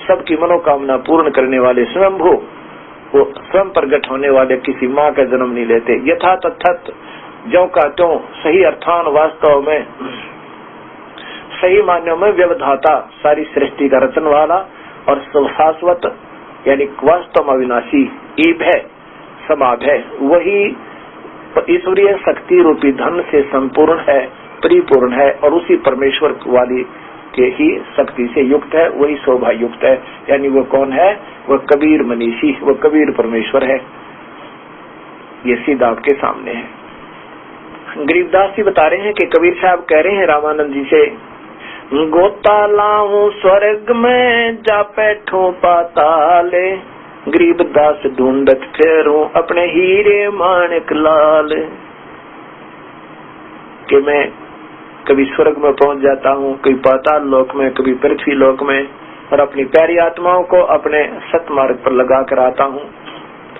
सबकी मनोकामना पूर्ण करने वाले। स्वयंभू, वो स्वयं प्रकट होने वाले, किसी माँ का जन्म नहीं लेते। यथा तथात, ज्यों का त्यों, सही अर्थान, वास्तव में सही मान्यों में व्यवधाता, सारी सृष्टि का रचन वाला, और शाश्वत यानी वास्तव में अविनाशी। ईब है, समाध है, वही ईश्वरीय शक्ति रूपी धन से संपूर्ण है, परिपूर्ण है, और उसी परमेश्वर वाली के ही शक्ति से युक्त है, वही शोभा युक्त है। यानी वो कौन है? वो कबीर मनीषी, वो कबीर परमेश्वर है। ये सीधा आपके सामने है। गरीबदास जी बता रहे हैं कि कबीर साहब कह रहे हैं रामानंद जी से, गोता लाऊं स्वर्ग में जा बैठूं पाताले, गरीबदास ढूंढत फेरूं अपने हीरे माणिक लाल। कि मैं कभी स्वर्ग में पहुंच जाता हूँ, कभी पाताल लोक में, कभी पृथ्वी लोक में, और अपनी प्यारी आत्माओं को अपने सतमार्ग पर लगा कर आता हूँ।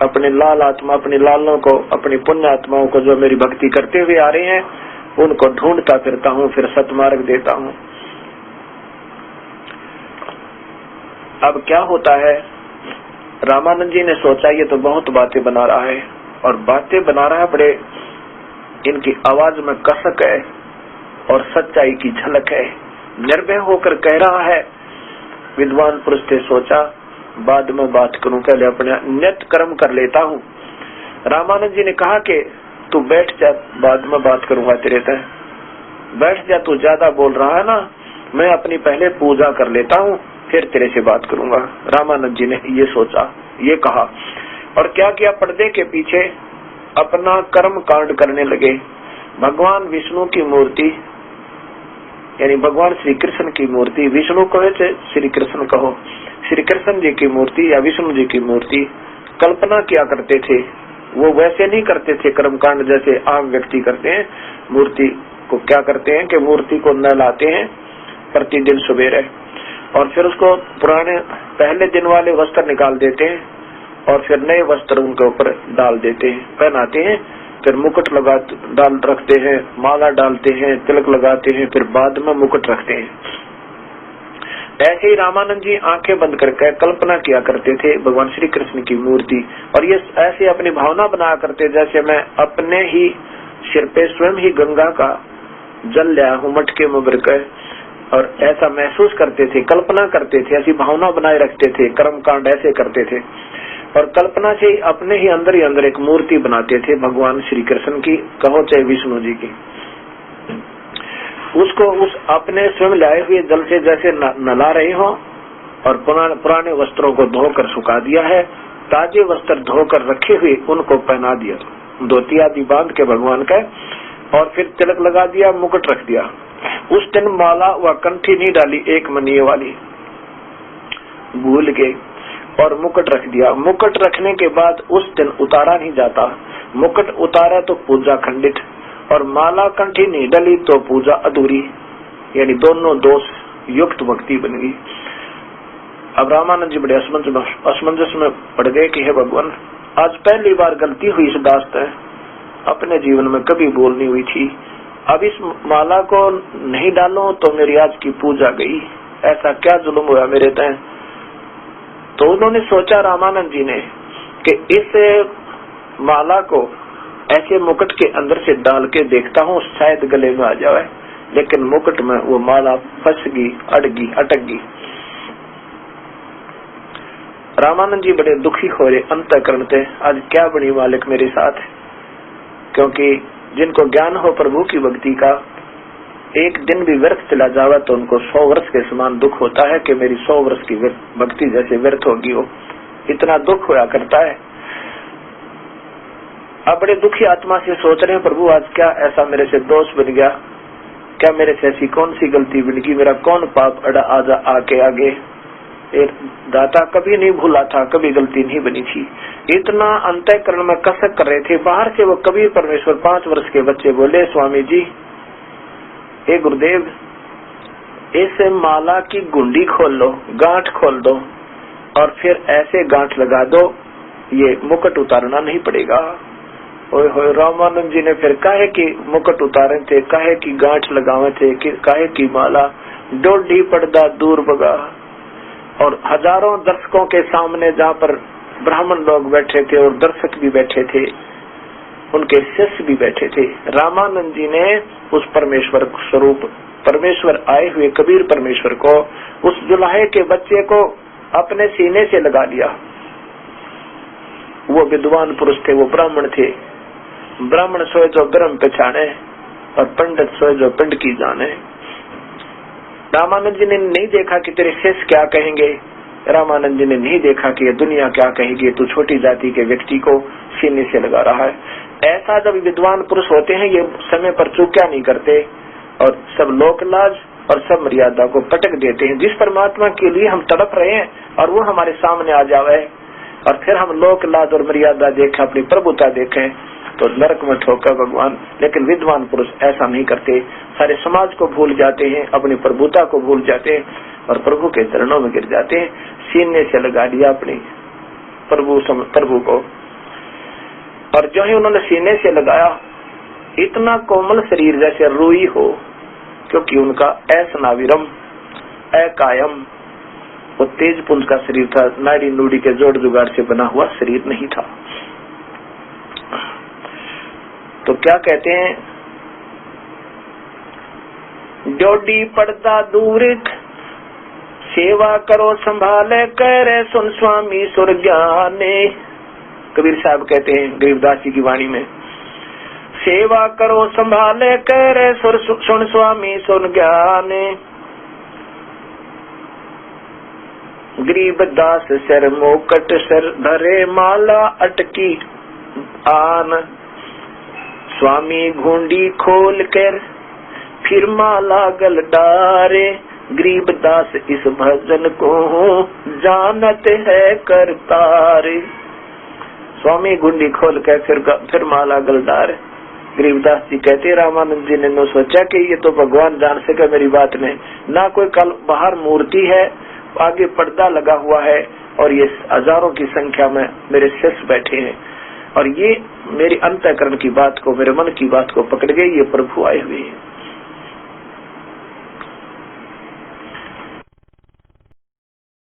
अपने लाल आत्मा, अपने लालों को, अपनी पुण्य आत्माओं को जो मेरी भक्ति करते हुए आ रहे हैं, उनको ढूंढता फिरता हूँ, फिर सतमार्ग देता हूँ। अब क्या होता है, रामानंद जी ने सोचा ये तो बहुत बातें बना रहा है, और बातें बना रहा है, बड़े इनकी आवाज में कसक है और सच्चाई की झलक है। निर्भय होकर कह रहा है। विद्वान पुरुष ने सोचा बाद में बात करूं, पहले अपने नित्य कर्म कर लेता हूं। रामानंद जी ने कहा कि तू बैठ जा, बाद में बात करूंगा तेरे से। बैठ जा, तू ज्यादा बोल रहा है ना, मैं अपनी पहले पूजा कर लेता हूं, फिर तेरे से बात करूंगा। रामानंद जी ने ये सोचा, ये कहा, और क्या किया, पर्दे के पीछे अपना कर्म कांड करने लगे। भगवान विष्णु की मूर्ति, यानी भगवान श्री कृष्ण की मूर्ति, विष्णु कहो चाहे श्री कृष्ण कहो, श्री कृष्ण जी की मूर्ति या विष्णु जी की मूर्ति कल्पना किया करते थे। वो वैसे नहीं करते थे कर्मकांड जैसे आम व्यक्ति करते हैं। मूर्ति को क्या करते हैं कि मूर्ति को नहलाते हैं प्रतिदिन सवेरे, और फिर उसको पुराने पहले दिन वाले वस्त्र निकाल देते हैं, और फिर नए वस्त्र उनके ऊपर डाल देते हैं, पहनाते हैं, फिर मुकुट लगा डाल रखते हैं, माला डालते हैं, तिलक लगाते हैं, फिर बाद में मुकुट रखते हैं। ऐसे ही रामानंद जी आंखें बंद करके कल्पना किया करते थे भगवान श्री कृष्ण की मूर्ति, और ये ऐसे अपनी भावना बनाया करते जैसे मैं अपने ही सिर पे स्वयं ही गंगा का जल लिया हूँ मटके में भरकर, और ऐसा महसूस करते थे, कल्पना करते थे, ऐसी भावना बनाए रखते थे, कर्मकांड ऐसे करते थे। और कल्पना से अपने ही अंदर एक मूर्ति बनाते थे भगवान श्री कृष्ण की, कहो चाहे विष्णु जी की। उसको उस अपने स्वयं लाए हुए जल से जैसे नला रहे हो और पुराने वस्त्रों को धोकर सुखा दिया है, ताजे वस्त्र धोकर रखे हुए उनको पहना दिया, धोती आदि बांध के भगवान का, और फिर तिलक लगा दिया, मुकुट रख दिया। उस दिन माला व कंठी नहीं डाली, एक मनीय वाली भूल गए, और मुकुट रख दिया। मुकुट रखने के बाद उस दिन उतारा नहीं जाता, मुकुट उतारा तो पूजा खंडित, और माला कंठी नहीं डली तो पूजा अधूरी, यानी दोनों दोष युक्त भक्ति बन गई। अब रामानंद जी बड़े असमंजस में पड़ गए कि हे भगवान, आज पहली बार गलती हुई इस दास्त है, अपने जीवन में कभी भूल नहीं हुई थी, अब इस माला को नहीं डालो तो मेरी आज की पूजा गई, ऐसा क्या जुल्म हुआ मेरे तय। तो उन्होंने सोचा रामानंद जी ने कि इस माला को ऐसे मुकुट के अंदर से डाल के देखता हूँ, शायद गले में आ जाए, लेकिन मुकुट में वो माला फंस गई, अड़गी, अटक गई। रामानंद जी बड़े दुखी हो रहे, अंतःकरण थे, आज क्या बड़ी मालिक मेरे साथ, क्योंकि जिनको ज्ञान हो प्रभु की भक्ति का, एक दिन भी व्यर्थ चला जावा तो उनको 100 वर्ष के समान दुख होता है कि मेरी 100 वर्ष की भक्ति जैसे व्यर्थ होगी, हो इतना दुख होया करता है। अब बड़े दुखी आत्मा से सोच रहे हैं, प्रभु आज क्या ऐसा मेरे से दोष बन गया, क्या मेरे से ऐसी कौन सी गलती बन गई, मेरा कौन पाप अड़ा आजा आके आगे, दाता कभी नहीं भूला था, कभी गलती नहीं बनी थी। इतना अंतःकरण में कसक कर रहे थे। बाहर से वो कबीर परमेश्वर 5 वर्ष के बच्चे बोले, स्वामी जी, हे गुरुदेव, इस माला की गुंडी खोल लो, गांठ खोल दो, और फिर ऐसे गांठ लगा दो, ये मुकुट उतारना नहीं पड़ेगा। ओए होए, रामानंद जी ने फिर काहे की मुकुट उतारे थे, काहे की गांठ लगावे थे, काहे की माला, डोडी पर्दा दूर भगा। और हजारों दर्शकों के सामने जहाँ पर ब्राह्मण लोग बैठे थे और दर्शक भी बैठे थे, उनके शिष्य भी बैठे थे, रामानंद जी ने उस परमेश्वर स्वरूप, परमेश्वर आए हुए कबीर परमेश्वर को, उस जुलाहे के बच्चे को अपने सीने से लगा लिया। वो विद्वान पुरुष थे, वो ब्राह्मण थे। ब्राह्मण सोए जो ब्रह्म पहचाने और पंडित सोए जो पिंड की जाने। रामानंद जी ने नहीं देखा कि तेरे शिष्य क्या कहेंगे, रामानंद जी ने नहीं देखा कि ये दुनिया क्या कहेगी, तू छोटी जाति के व्यक्ति को सीने से लगा रहा है। ऐसा जब विद्वान पुरुष होते हैं, ये समय पर चूक्या नहीं करते और सब लोक लाज और सब मर्यादा को पटक देते हैं। जिस परमात्मा के लिए हम तड़प रहे हैं और वो हमारे सामने आ जावे और फिर हम लोक लाज और मर्यादा देखें, अपनी प्रभुता देखें, तो नरक में ठोकर भगवान। लेकिन विद्वान पुरुष ऐसा नहीं करते, सारे समाज को भूल जाते हैं, अपनी प्रभुता को भूल जाते हैं और प्रभु के चरणों में गिर जाते हैं। सीने से लगा दिया अपनी प्रभु को, और जो ही उन्होंने सीने से लगाया, इतना कोमल शरीर जैसे रुई हो, क्योंकि उनका असनाविरम अकायम, वो तेज पुंज का शरीर था, नाड़ी नूड़ी के जोड़ जुगाड़ से बना हुआ शरीर नहीं था। तो क्या कहते हैं, डोडी पर्दा दूर, सेवा करो संभाले करे, सुन स्वामी सुर ज्ञाने। कबीर साहब कहते हैं गरीबदास जी की वाणी में, सेवा करो संभाले करे, सुन स्वामी सुन ज्ञाने। गरीबदास सर मोकट सर धरे, माला अटकी आन, स्वामी घुंडी खोल कर फिर माला गल डारे। गरीबदास इस भजन को जानत है करतारे। स्वामी घुंडी खोल कर फिर माला गल डारे। गरीबदास जी कहते, रामानंद जी ने न सोचा कि ये तो भगवान जान सके मेरी बात में, ना कोई कल बाहर मूर्ति है, आगे पर्दा लगा हुआ है और ये हजारों की संख्या में मेरे शिष्य बैठे हैं और ये मेरी अंतःकरण की बात को, मेरे मन की बात को पकड़ गई, ये प्रभु आए हुए हैं।